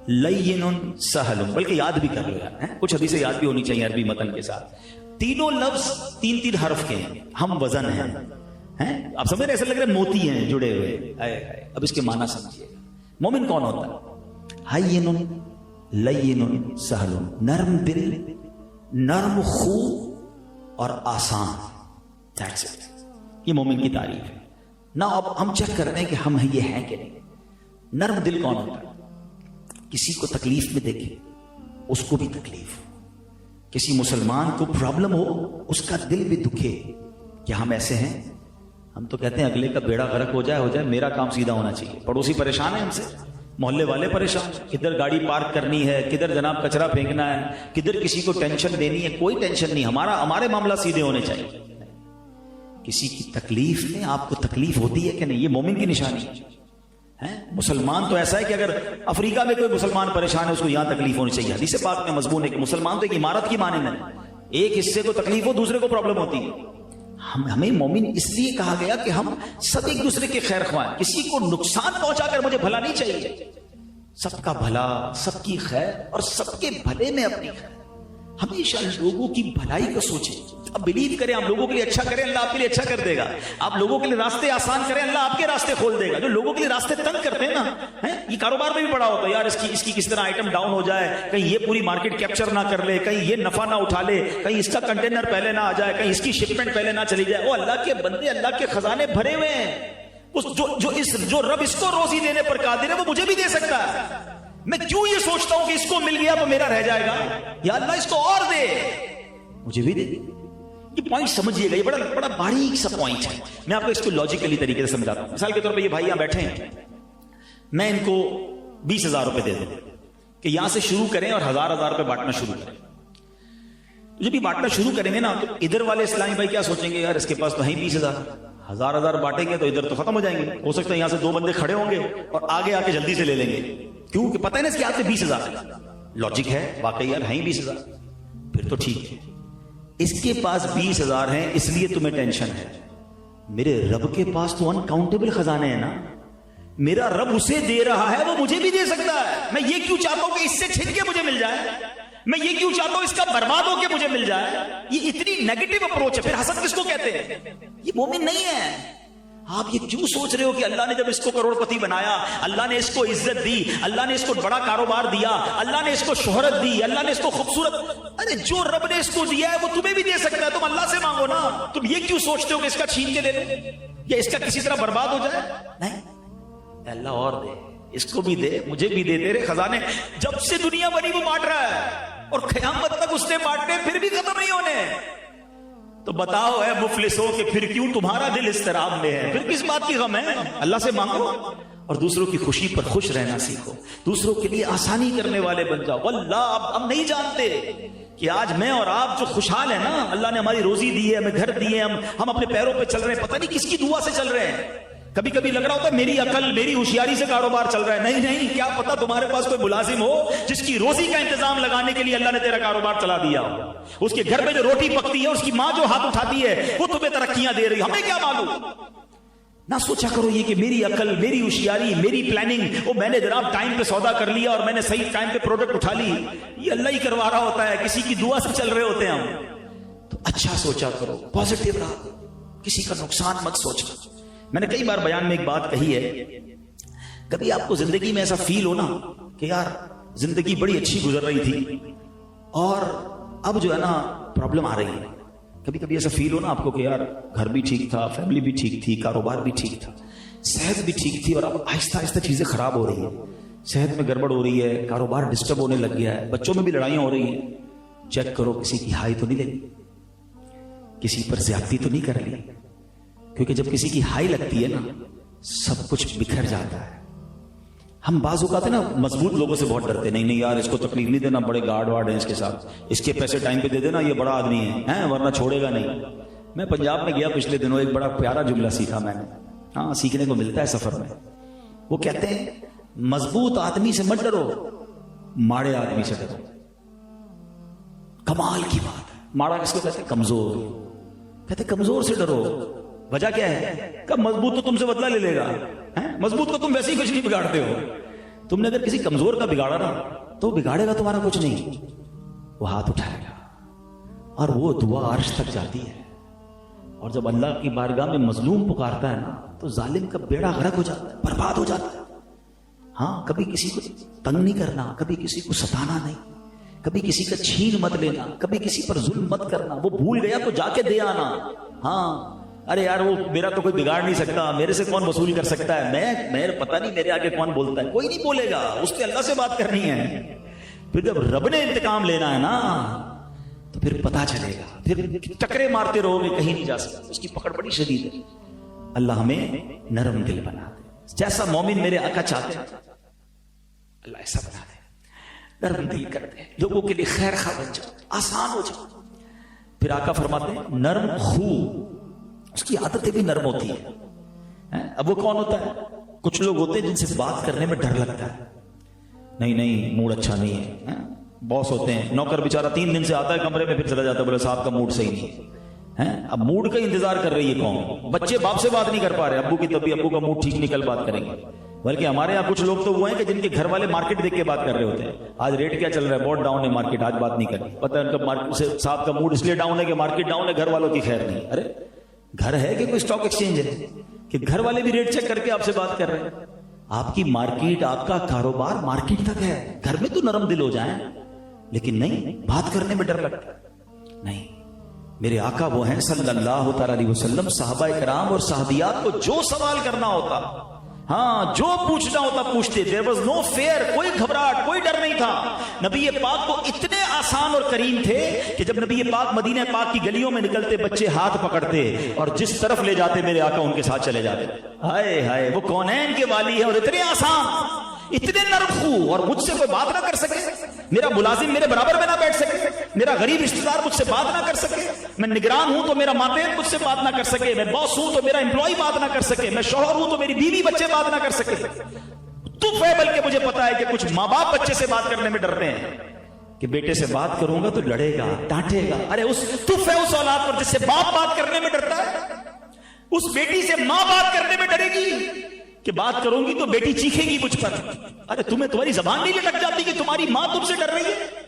لین سہل, بلکہ یاد بھی کر لو, کچھ حدیثیں یاد بھی ہونی چاہیے عربی متن کے ساتھ. تینوں لفظ تین تین حرف کے ہیں, ہم وزن ہیں. آپ سمجھ رہے, ایسا لگ رہا ہے موتی ہیں جڑے ہوئے. اب اس کے معنی سمجھیے. مومن کون ہوتا ہے؟ حین لین سہل, نرم دل, نرم خو اور آسان. That's it. یہ مومن کی تعریف ہے نا. اب ہم چیک کر رہے ہیں کہ ہم یہ ہیں کہ نہیں. نرم دل کون ہوتا ہے؟ کسی کو تکلیف میں دیکھے اس کو بھی تکلیف, کسی مسلمان کو پرابلم ہو اس کا دل بھی دکھے. کیا ہم ایسے ہیں؟ ہم تو کہتے ہیں اگلے کا بیڑا غرق ہو جائے, میرا کام سیدھا ہونا چاہیے. پڑوسی پریشان ہے ہم سے, محلے والے پریشان, کدھر گاڑی پارک کرنی ہے, کدھر جناب کچرا پھینکنا ہے, کدھر کسی کو ٹینشن دینی ہے. کوئی ٹینشن نہیں, ہمارے معاملہ سیدھے ہونے چاہیے. کسی کی تکلیف میں آپ کو تکلیف ہوتی ہے کہ نہیں, یہ مومن کی نشانی ہے. مسلمان تو ایسا ہے کہ اگر افریقہ میں کوئی مسلمان پریشان ہے اس کو یہاں تکلیف ہونی چاہیے. حدیث پاک میں مضمون ہے کہ مسلمان تو ایک عمارت کی مانند ہے, ایک حصے کو تکلیف ہو دوسرے کو پرابلم ہوتی ہے. ہمیں مومن اس لیے کہا گیا کہ ہم سب ایک دوسرے کے خیر خواہ ہیں. کسی کو نقصان پہنچا کر مجھے بھلا نہیں چاہیے. سب کا بھلا, سب کی خیر اور سب کے بھلے میں اپنی خیر. ہمیشہ لوگوں کی بھلائی کو سوچیں. اب بلیو کریں, آپ لوگوں کے لیے اچھا کریں, اللہ آپ کے لیے اچھا کر دے گا. آپ لوگوں کے لیے راستے آسان کریں, اللہ آپ کے راستے کھول دے گا. جو لوگوں کے لیے راستے تنگ کرتے ہیں نا, یہ کاروبار میں بھی بڑا ہوتا ہے. یار اس کی کس طرح آئٹم ڈاؤن ہو جائے, کہیں یہ پوری مارکیٹ کیپچر نہ کر لے, کہیں یہ نفع نہ اٹھا لے, کہیں اس کا کنٹینر پہلے نہ آ جائے, کہیں اس کی شپمنٹ پہلے نہ چلی جائے. وہ اللہ کے بندے, اللہ کے خزانے بھرے ہوئے ہیں. جو رب اس کو روزی دینے پر قادر ہے وہ مجھے بھی دے سکتا ہے. میں کیوں یہ سوچتا ہوں کہ اس کو مل گیا تو میرا رہ جائے گا. یا اللہ اس کو اور دے, مجھے بھی دے. یہ پوائنٹ سمجھیے گا, یہ بڑا باریک سا پوائنٹ ہے. میں آپ کو اس کو لاجیکلی طریقے سے سمجھاتا ہوں. مثال کے طور پہ یہ بھائی یہاں بیٹھے ہیں, میں ان کو 20,000 روپے دے دوں کہ یہاں سے شروع کریں اور 1,000 روپے بانٹنا شروع کریں. جب یہ بانٹنا شروع کریں گے نا تو ادھر والے اسلامی بھائی کیا سوچیں گے, یار اس کے پاس تو ہیں 20,000, 1,000 بانٹیں گے تو ادھر تو ختم ہو جائیں گے. ہو سکتا ہے یہاں سے 2 بندے کھڑے ہوں گے اور آگے آ کے جلدی سے لے لیں گے, کیوں کہ پتہ ہے نا اس کے ہاتھ سے 20,000. لاجک ہے واقعی, یار ہیں 20,000, پھر تو ٹھیک ہے. اس کے پاس 20,000 ہیں اس لیے تمہیں ٹینشن ہے. میرے رب کے پاس تو انکاؤنٹیبل خزانے ہیں نا. میرا رب اسے دے رہا ہے, وہ مجھے بھی دے سکتا ہے. میں یہ کیوں چاہتا ہوں کہ اس سے چھن کے مجھے مل جائے, میں یہ کیوں چاہتا ہوں اس کا برباد ہو کے مجھے مل جائے. یہ اتنی نیگیٹو اپروچ ہے. پھر حسد کس کو کہتے ہیں؟ یہ مومن نہیں ہے. آپ یہ کیوں سوچ رہے ہو کہ اللہ نے جب اس کو کروڑ پتی بنایا, اللہ نے اس کو عزت دی, اللہ نے اس کو بڑا کاروبار دیا, اللہ نے اس کو شہرت دی, اللہ نے اس کو خوبصورت, ارے جو رب نے اس کو دیا ہے وہ تمہیں بھی دے سکتا ہے. تم اللہ سے مانگو نا. تم یہ کیوں سوچتے ہو کہ اس کا چھین کے دے دیں یا اس کا کسی طرح برباد ہو جائے؟ نہیں, اللہ اور دے, اس کو بھی دے, مجھے بھی دے. تیرے خزانے جب سے دنیا بنی وہ بانٹ رہا ہے اور قیامت تک اس نے بانٹنے پھر بھی ختم نہیں ہونے. تو بتاؤ اے مفلسوں کہ پھر کیوں تمہارا دل اضطراب میں ہے, پھر کس بات کی غم ہے؟ اللہ سے مانگو اور دوسروں کی خوشی پر خوش رہنا سیکھو, دوسروں کے لیے آسانی کرنے والے بن جاؤ. واللہ اب ہم نہیں جانتے کہ آج میں اور آپ جو خوشحال ہیں نا, اللہ نے ہماری روزی دی ہے, ہمیں گھر دیے, ہم اپنے پیروں پہ چل رہے ہیں, پتہ نہیں کس کی دعا سے چل رہے ہیں. کبھی کبھی لگ رہا ہوتا ہے میری عقل میری ہوشیاری سے کاروبار چل رہا ہے. نہیں, کیا پتا تمہارے پاس کوئی ملازم ہو جس کی روزی کا انتظام لگانے کے لیے اللہ نے تیرا کاروبار چلا دیا ہو. اس کے گھر میں جو روٹی پکتی ہے, اس کی ماں جو ہاتھ اٹھاتی ہے, وہ تمہیں ترقیاں دے رہی. ہمیں کیا معلوم؟ نہ سوچا کرو یہ کہ میری عقل میری ہوشیاری میری پلاننگ, وہ میں نے جناب ٹائم پہ سودا کر لیا اور میں نے صحیح ٹائم پہ پروڈکٹ اٹھا لی. یہ اللہ ہی کروا رہا ہوتا ہے, کسی کی دعا سے چل رہے ہوتے ہیں ہم. تو اچھا سوچا کرو, پازیٹیو رہا, کسی کا نقصان مت سوچنا. میں نے کئی بار بیان میں ایک بات کہی ہے, کبھی آپ کو زندگی میں ایسا فیل ہو نا کہ یار زندگی بڑی اچھی گزر رہی تھی اور اب جو ہے نا پرابلم آ رہی ہے. کبھی کبھی ایسا فیل ہو نا آپ کو کہ یار گھر بھی ٹھیک تھا, فیملی بھی ٹھیک تھی, کاروبار بھی ٹھیک تھا, صحت بھی ٹھیک تھی, اور اب آہستہ آہستہ چیزیں خراب ہو رہی ہیں, صحت میں گڑبڑ ہو رہی ہے, کاروبار ڈسٹرب ہونے لگ گیا ہے, بچوں میں بھی لڑائیاں ہو رہی ہیں. چیک کرو کسی کی ہائی تو نہیں لے لی, کسی پر زیادتی تو نہیں کر لی, کیونکہ جب کسی کی ہائی لگتی ہے نا سب کچھ بکھر جاتا ہے. ہم بعض اوقات نا مضبوط لوگوں سے بہت ڈرتے, نہیں یار اس کو تکلیف نہیں دینا, بڑے گارڈ وارڈ ہیں اس کے ساتھ, اس کے پیسے ٹائم پہ دے دینا, یہ بڑا آدمی ہے ورنہ چھوڑے گا نہیں. میں پنجاب میں گیا پچھلے دنوں، ایک بڑا پیارا جملہ سیکھا میں نے، ہاں سیکھنے کو ملتا ہے سفر میں. وہ کہتے ہیں مضبوط آدمی سے مت ڈرو، ماڑے آدمی سے ڈرو. کمال کی بات ہے. ماڑا کس کو کہتے ہیں؟ کمزور. کہتے کمزور سے ڈرو. وجہ کیا ہے؟ کہ مضبوط تو تم سے بدلہ لے لے گا. مضبوط کو تم ویسے ہی کچھ نہیں بگاڑتے ہو. تم نے اگر کسی کمزور کا بگاڑا نا تو بگاڑے گا تمہارا کچھ نہیں، وہ ہاتھ اٹھائے گا اور وہ دعا عرش تک جاتی ہے. اور جب اللہ کی بارگاہ میں مظلوم پکارتا ہے نا تو ظالم کا بیڑا غرق ہو جاتا ہے، برباد ہو جاتا ہے. ہاں کبھی کسی کو تنگ نہیں کرنا، کبھی کسی کو ستانا نہیں، کبھی کسی کا چھین مت لینا، کبھی کسی پر ظلم مت کرنا. وہ بھول گیا تو جا کے دے آنا. ہاں ارے یار وہ میرا تو کوئی بگاڑ نہیں سکتا، میرے سے کون وصول کر سکتا ہے، میں پتہ نہیں میرے آگے کون بولتا ہے. کوئی نہیں بولے گا، اس کے اللہ سے بات کرنی ہے. پھر جب رب نے انتقام لینا ہے نا تو پھر پتا چلے گا. پھر چکرے مارتے رہو گے، کہیں نہیں جا سکتے. اس کی پکڑ بڑی شدید ہے. اللہ ہمیں نرم دل بنا دے، جیسا مومن میرے آقا چاہتے ہیں اللہ ایسا بنا دے. نرم دل کر دے، لوگوں کے لیے خیر خواہ بن جاؤ، آسان ہو جاؤ. پھر آقا فرماتے ہیں نرم خو، اس کی عادتیں بھی نرم ہوتی ہیں. اب وہ کون ہوتا ہے؟ کچھ لوگ ہوتے ہیں جن سے بات کرنے میں ڈر لگتا ہے. نہیں موڈ اچھا نہیں ہے. باس ہوتے ہیں، نوکر بیچارہ 3 دن سے آتا ہے کمرے میں پھر چلا جاتا ہے، بولے صاحب کا موڈ صحیح نہیں ہے. اب موڈ کا انتظار کر رہی ہے کون؟ بچے باپ سے بات نہیں کر پا رہے، ابو کی طبیعت، ابو کا موڈ ٹھیک نکل بات کریں گے. بلکہ ہمارے یہاں کچھ لوگ تو وہ ہیں کہ جن کے گھر والے مارکیٹ دیکھ کے بات کر رہے ہوتے ہیں. آج ریٹ کیا چل رہا ہے؟ بہت ڈاؤن ہے مارکیٹ، آج بات نہیں کرنی. پتہ ہے ان کا صاحب کا موڈ اس لیے ڈاؤن ہے کہ مارکیٹ ڈاؤن ہے، گھر والوں کی خیر نہیں. ارے گھر ہے کہ کوئی اسٹاک ایکسچینج ہے کہ گھر والے بھی ریٹ چیک کر کے آپ سے بات کر رہے ہیں؟ آپ کی مارکیٹ، آپ کا کاروبار مارکیٹ تک ہے. گھر میں تو نرم دل ہو جائیں، لیکن نہیں، بات کرنے میں ڈر لگتا ہے. نہیں، میرے آقا وہ ہیں صلی اللہ تعالی علیہ وسلم، صحابہ کرام اور صحابیات کو جو سوال کرنا ہوتا، ہاں جو پوچھنا ہوتا پوچھتے. there was no fear، کوئی گھبراہٹ، کوئی ڈر نہیں تھا. نبی پاک کو اتنے آسان اور کریم تھے کہ جب نبی پاک مدینہ پاک کی گلیوں میں نکلتے، بچے ہاتھ پکڑتے اور جس طرف لے جاتے میرے آقا ان کے ساتھ چلے جاتے. ہائے ہائے، وہ کونین کے والی ہے اور اتنے آسان، اتنے نرم خو. اور مجھ سے کوئی بات نہ کر سکے، میرا ملازم میرے برابر میں نہ بیٹھ سکے، میرا غریب رشتہ دار مجھ سے بات نہ کر سکے، میں نگران ہوں تو میرا ماتحت مجھ سے بات نہ کر سکے، میں باس ہوں تو میرا امپلائی بات نہ کر سکے، میں شوہر ہوں تو میری بیوی بچے بات نہ کر سکے. تو بلکہ مجھے پتا ہے کہ کچھ ماں باپ بچے سے بات کرنے میں ڈرتے ہیں کہ بیٹے سے بات کروں گا تو لڑے گا، ڈانٹے گا. ارے اس تف ہے اس اولاد پر جس سے باپ بات کرنے میں ڈرتا ہے. اس بیٹی سے ماں بات کرنے میں ڈرے گی کہ بات کروں گی تو بیٹی چیخے گی مجھ پر. ارے تمہیں تمہاری زبان نہیں لٹک جاتی کہ تمہاری ماں تم سے ڈر رہی ہے؟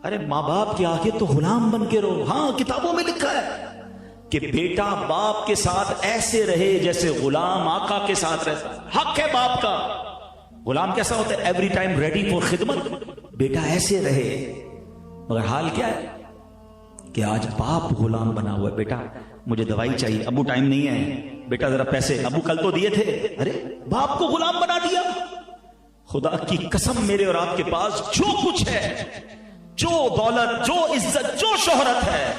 ارے ماں باپ کے آگے تو غلام بن کے رہو. ہاں کتابوں میں لکھا ہے کہ بیٹا باپ کے ساتھ ایسے رہے جیسے غلام آقا کے ساتھ رہتا ہے. حق ہے باپ کا. غلام کیسا ہوتا ہے؟ ایوری ٹائم ریڈی فور خدمت. بیٹا ایسے رہے. مگر حال کیا ہے کہ آج باپ غلام بنا ہوا ہے. بیٹا مجھے دوائی چاہیے، ابو ٹائم نہیں ہے. بیٹا ذرا پیسے، ابو کل تو دیے تھے. ارے باپ کو غلام بنا دیا. خدا کی قسم میرے اور آپ کے پاس جو کچھ ہے، جو دولت، جو عزت، جو شہرت ہے،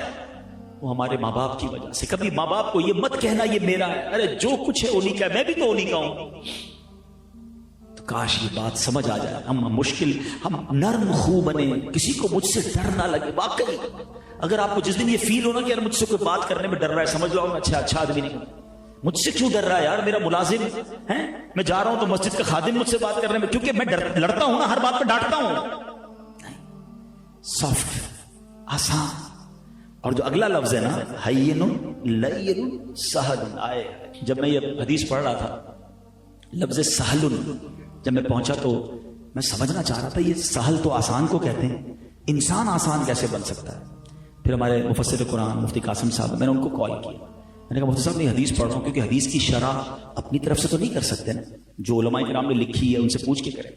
وہ ہمارے ماں باپ کی وجہ سے. کبھی ماں باپ کو یہ مت کہنا یہ میرا ہے. ارے جو کچھ ہے انہی کا، میں بھی تو انہی کا ہوں. تو کاش یہ بات سمجھ آ جائے. ہم نرم خو بنے، کسی کو مجھ سے ڈر نہ لگے. واقعی اگر آپ کو جس دن یہ فیل ہونا کہ یار مجھ سے کوئی بات کرنے میں ڈر رہا ہے، سمجھ لو اچھا آدمی نہیں. مجھ سے کیوں ڈر رہا ہے یار؟ میرا ملازم ہے، میں جا رہا ہوں تو مسجد کا خادم مجھ سے بات کرنے میں، کیونکہ میں لڑتا ہوں نا، ہر بات پہ ڈانٹتا ہوں. سافٹ، آسان. اور جو اگلا لفظ ہے نا، ہین لین سہل آئے. جب میں یہ حدیث پڑھ رہا تھا، لفظ سہل جب میں پہنچا تو میں سمجھنا چاہ رہا تھا یہ سہل تو آسان کو کہتے ہیں، انسان آسان کیسے بن سکتا ہے؟ پھر ہمارے مفسر قرآن مفتی قاسم صاحب، میں نے ان کو کال کیا. میں نے کہا مفتی صاحب میں حدیث پڑھ رہا ہوں، کیونکہ حدیث کی شرح اپنی طرف سے تو نہیں کر سکتے نا، جو علماء کرام نے لکھی ہے ان سے پوچھ کے کریں.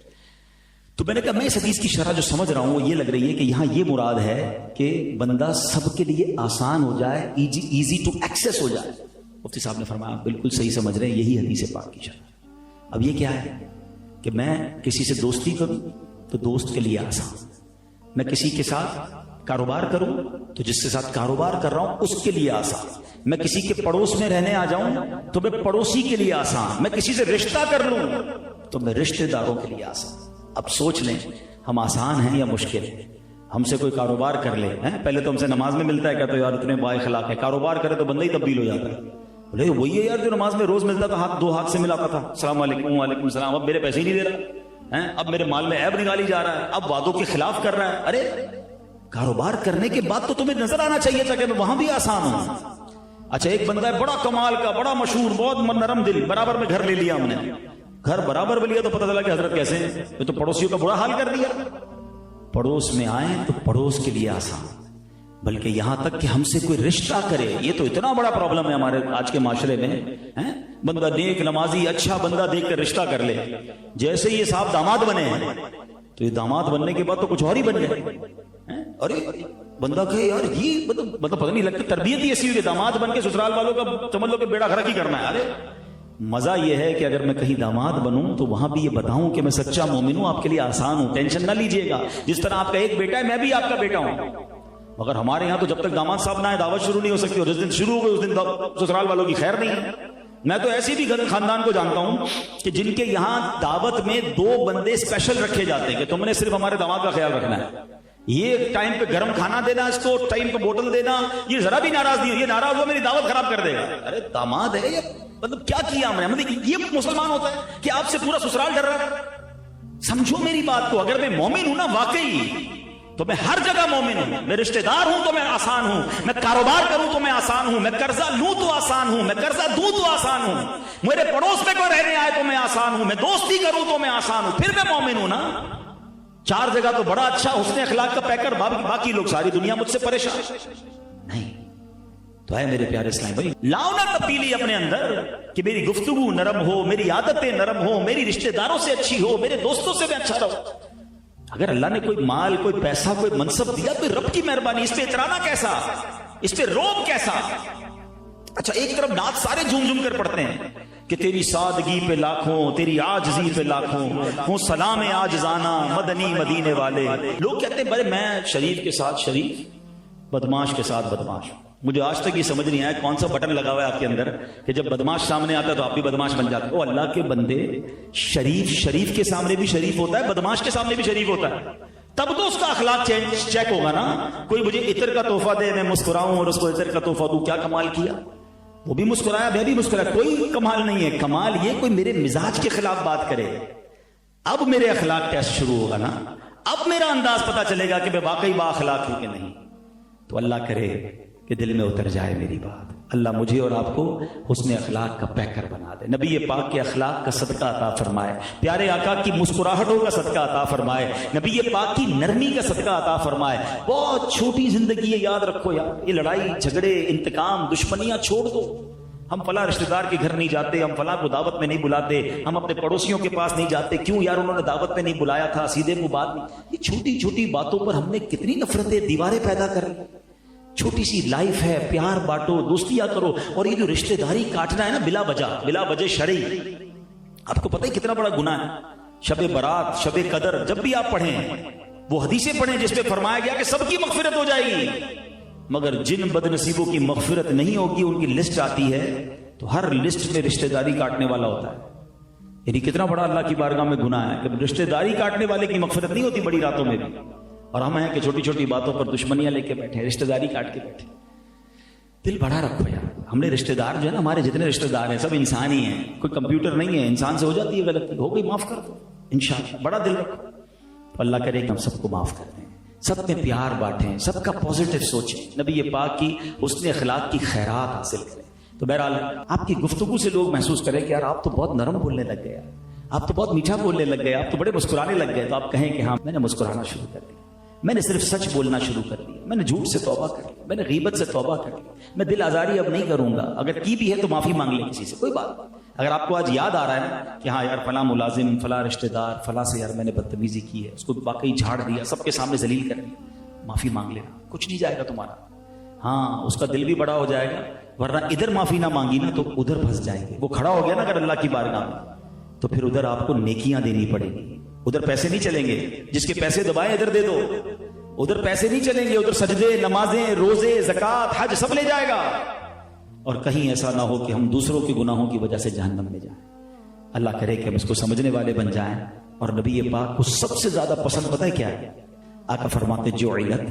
تو میں نے کہا میں اس حدیث کی شرح جو سمجھ رہا ہوں وہ یہ لگ رہی ہے کہ یہاں یہ مراد ہے کہ بندہ سب کے لیے آسان ہو جائے، ایزی ٹو ایکسیس ہو جائے. مفتی صاحب نے فرمایا آپ بالکل صحیح سمجھ رہے ہیں، یہی حدیث پاک کی شرح. اب یہ کیا ہے کہ میں کسی سے دوستی کروں تو دوست کے لیے آسان، میں کسی کے ساتھ کاروبار کروں تو جس کے ساتھ کاروبار کر رہا ہوں اس کے لیے آسان، میں کسی کے پڑوس میں رہنے آ جاؤں تو میں پڑوسی کے لیے آسان، میں کسی سے رشتہ کر لوں تو میں رشتہ داروں کے لیے آسان. اب سوچ لیں ہم آسان ہیں یا مشکل ہیں؟ ہم سے کوئی کاروبار کر لے، پہلے تو ہم سے نماز میں ملتا ہے، کہتے یار اتنے با اخلاق ہے، کاروبار کرے تو بندہ ہی تبدیل ہو جاتا ہے. بولے وہی ہے یار جو نماز میں روز ملتا تھا، دو ہاتھ سے ملاتا تھا، السلام علیکم وعلیکم السلام، اب میرے پیسے ہی نہیں دے رہا، اب میرے مال میں عیب نکالی جا رہا ہے، اب وعدوں کے خلاف کر رہا ہے. ارے کاروبار کرنے کے بعد تو تمہیں نظر آنا چاہیے تھا کہ میں وہاں بھی آسان ہوں. اچھا ایک بندہ ہے بڑا کمال کا، بڑا مشہور، بہت نرم دل، برابر میں گھر لے لیا ہم نے، گھر برابر میں لیا تو پتہ چلا کہ حضرت کیسے ہیں، یہ تو پڑوسیوں کا برا حال کر دیا. پڑوس میں آئے تو پڑوس کے لیے آسان، بلکہ یہاں تک کہ ہم سے کوئی رشتہ کرے، یہ تو اتنا بڑا پرابلم ہے ہمارے آج کے معاشرے میں. بندہ نیک نمازی اچھا بندہ دیکھ کر رشتہ کر لے، جیسے یہ صاحب داماد بنے ہیں تو یہ داماد بننے کے بعد تو کچھ اور ہی بن جائے. ارے بندہ کہے یار یہ مطلب پتہ نہیں لگتا، تربیت ہی ایسی ہوئی کہ داماد بن کے سسرال والوں کا سمجھ لو کہ بیڑا غرق ہی کرنا ہے. ارے مزہ یہ ہے کہ اگر میں کہیں داماد بنوں تو وہاں بھی یہ بتاؤں کہ میں سچا مومن ہوں، آپ کے لیے آسان ہوں، ٹینشن نہ لیجئے گا. جس طرح آپ کا ایک بیٹا ہے میں بھی آپ کا بیٹا ہوں، مگر ہمارے یہاں تو جب تک داماد صاحب نہ آئے دعوت شروع نہیں ہو سکتی، اور جس دن شروع ہو گئی اس دن سسرال والوں کی خیر نہیں ہے. میں تو ایسی بھی خاندان کو جانتا ہوں کہ جن کے یہاں دعوت میں 2 بندے اسپیشل رکھے جاتے ہیں کہ تم نے صرف ہمارے داماد کا خیال رکھنا ہے، یہ ٹائم پہ گرم کھانا دینا، اس کو ٹائم پہ بوتل دینا، یہ ذرا بھی ناراض نہیں، یہ ناراض ہوا میری دعوت خراب کر دے گا. ارے داماد ہے یہ، مطلب کیا کیا ہم نے، مطلب یہ مسلمان ہوتا ہے کہ آپ سے پورا سسرال ڈر رہا ہے. سمجھو میری بات کو، اگر میں مومن ہوں نا واقعی تو میں ہر جگہ مومن ہوں، میں رشتہ دار ہوں تو میں آسان ہوں، میں کاروبار کروں تو میں آسان ہوں، میں قرضہ لوں تو آسان ہوں، میں قرضہ دوں تو آسان ہوں، میرے پڑوس میں کوئی رہنے آئے تو میں آسان ہوں، میں دوستی کروں تو میں آسان ہوں، پھر میں مومن ہوں نا. 4 جگہ تو بڑا اچھا حسن اخلاق کا پیکر، باقی لوگ ساری دنیا مجھ سے پریشان نہیں. تو ہے میرے پیارے اسلام بھائی، لاؤ نا تبدیلی اپنے اندر کہ میری گفتگو نرم ہو، میری عادتیں نرم ہو، میری رشتہ داروں سے اچھی ہو، میرے دوستوں سے میں اچھا رہوں. اگر اللہ نے کوئی مال، کوئی پیسہ، کوئی منصب دیا تو رب کی مہربانی، اس پہ اترانا کیسا، اس پہ روب کیسا. اچھا ایک طرف نعت سارے جھوم جھوم کر پڑھتے ہیں کہ تیری سادگی پہ لاکھوں، تیری عاجزی پہ لاکھوں، ہوں سلام عاجزانہ مدنی مدینے والے. لوگ کہتے ہیں بھائی میں شریف کے ساتھ شریف، بدماش کے ساتھ بدماش. مجھے آج تک یہ سمجھ نہیں آیا کون سا بٹن لگا ہوا ہے آپ کے اندر کہ جب بدماش سامنے آتا ہے تو آپ بھی بدماش بن جاتے ہو. اللہ کے بندے، شریف کے سامنے بھی شریف ہوتا ہے، بدماش کے سامنے بھی شریف ہوتا ہے، تب تو اس کا اخلاق چیک ہوگا نا. کوئی مجھے عطر کا تحفہ دے، میں مسکراؤں اور اس کو عطر کا تحفہ دوں، کیا کمال کیا، وہ بھی مسکرایا میں بھی مسکرایا، کوئی کمال نہیں ہے. کمال یہ کوئی میرے مزاج کے خلاف بات کرے، اب میرے اخلاق ٹیسٹ شروع ہوگا نا، اب میرا انداز پتا چلے گا کہ میں واقعی با اخلاق ہوں کہ نہیں. تو اللہ کرے کہ دل میں اتر جائے میری بات. اللہ مجھے اور آپ کو حسن اخلاق کا پیکر بنا دے، نبی پاک کے اخلاق کا صدقہ عطا فرمائے، پیارے آقا کی مسکراہٹوں کا صدقہ عطا فرمائے، نبی پاک کی نرمی کا صدقہ عطا فرمائے. بہت چھوٹی زندگی ہے، یاد رکھو یار، یہ لڑائی جھگڑے انتقام دشمنیاں چھوڑ دو. ہم فلاں رشتہ دار کے گھر نہیں جاتے، ہم فلاں کو دعوت میں نہیں بلاتے، ہم اپنے پڑوسیوں کے پاس نہیں جاتے، کیوں یار انہوں نے دعوت میں نہیں بلایا تھا، سیدھے منہ بات نہیں. یہ چھوٹی چھوٹی باتوں پر ہم نے کتنی نفرتیں، دیواریں پیدا کر لی. چھوٹی سی لائف ہے، پیار بانٹو، دوستیاں کرو. اور یہ جو رشتہ داری کاٹنا ہے نا بلا وجہ شرعی، آپ کو پتہ ہے کتنا بڑا گناہ ہے. شب برات، شب قدر جب بھی آپ پڑھیں وہ حدیثیں پڑھیں جس پہ فرمایا گیا کہ سب کی مغفرت ہو جائے گی، مگر جن بد نصیبوں کی مغفرت نہیں ہوگی ان کی لسٹ آتی ہے تو ہر لسٹ میں رشتہ داری کاٹنے والا ہوتا ہے. یعنی کتنا بڑا اللہ کی بارگاہ میں گناہ ہے کہ رشتہ داری کاٹنے والے کی مغفرت نہیں ہوتی بڑی راتوں میں بھی، اور ہم ہیں کہ چھوٹی چھوٹی باتوں پر دشمنیاں لے کے بیٹھے، رشتہ داری کاٹ کے بیٹھے. دل بڑا رکھو یار. ہم نے رشتہ دار جو ہے نا، ہمارے جتنے رشتہ دار ہیں سب انسان ہی ہیں، کوئی کمپیوٹر نہیں ہے. انسان سے ہو جاتی ہے غلطی، ہو گئی معاف کر دو انشاءاللہ. بڑا دل رکھو، اللہ کرے کہ ہم سب کو معاف کر دیں، سب میں پیار بانٹیں، سب کا پازیٹو سوچیں، نبی پاک کی حسن اخلاق کی خیرات حاصل کریں. تو بہرحال آپ کی گفتگو سے لوگ محسوس کریں کہ یار آپ تو بہت نرم بولنے لگ گئے، آپ تو بہت میٹھا بولنے لگ گئے، آپ تو بڑے مسکرانے لگ گئے. تو آپ کہیں کہ ہاں میں نے مسکرانا شروع کر دیا، میں نے صرف سچ بولنا شروع کر دیا، میں نے جھوٹ سے توبہ کر لی، میں نے غیبت سے توبہ کر لی، میں دل آزاری اب نہیں کروں گا. اگر کی بھی ہے تو معافی مانگ لیں کسی سے، کوئی بات نہیں. اگر آپ کو آج یاد آ رہا ہے نا کہ ہاں یار فلاں ملازم، فلاں رشتہ دار، فلاں سے یار میں نے بدتمیزی کی ہے، اس کو واقعی جھاڑ دیا، سب کے سامنے ذلیل کر دیا، معافی مانگ لینا، کچھ نہیں جائے گا تمہارا. ہاں اس کا دل بھی بڑا ہو جائے گا، ورنہ ادھر معافی نہ مانگی نا تو ادھر پھنس جائیں گے. وہ کھڑا ہو گیا نا اگر اللہ کی بارگاہ میں تو پھر ادھر آپ کو نیکیاں دینی پڑے گی، ادھر پیسے نہیں چلیں گے. جس کے پیسے دبائے ادھر دے دو، ادھر پیسے نہیں چلیں گے، ادھر سجدے، نمازیں، روزے، زکوٰۃ، حج سب لے جائے گا. اور کہیں ایسا نہ ہو کہ ہم دوسروں کے گناہوں کی وجہ سے جہنم میں جائیں. اللہ کرے کہ ہم اس کو سمجھنے والے بن جائیں. اور نبی پاک کو سب سے زیادہ پسند پتہ ہے کیا ہے؟ آقا فرماتے جعلت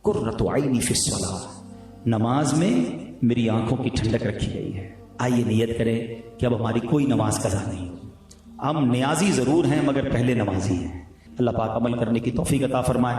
قرۃ عینی فی الصلاۃ، نماز میں میری آنکھوں کی ٹھنڈک رکھی گئی ہے۔ آئیے نیت کریں کہ اب ہماری کوئی نماز قضا نہیں ہو، ہم نیازی ضرور ہیں مگر پہلے نمازی ہیں۔ اللہ پاک عمل کرنے کی توفیق عطا فرمائے۔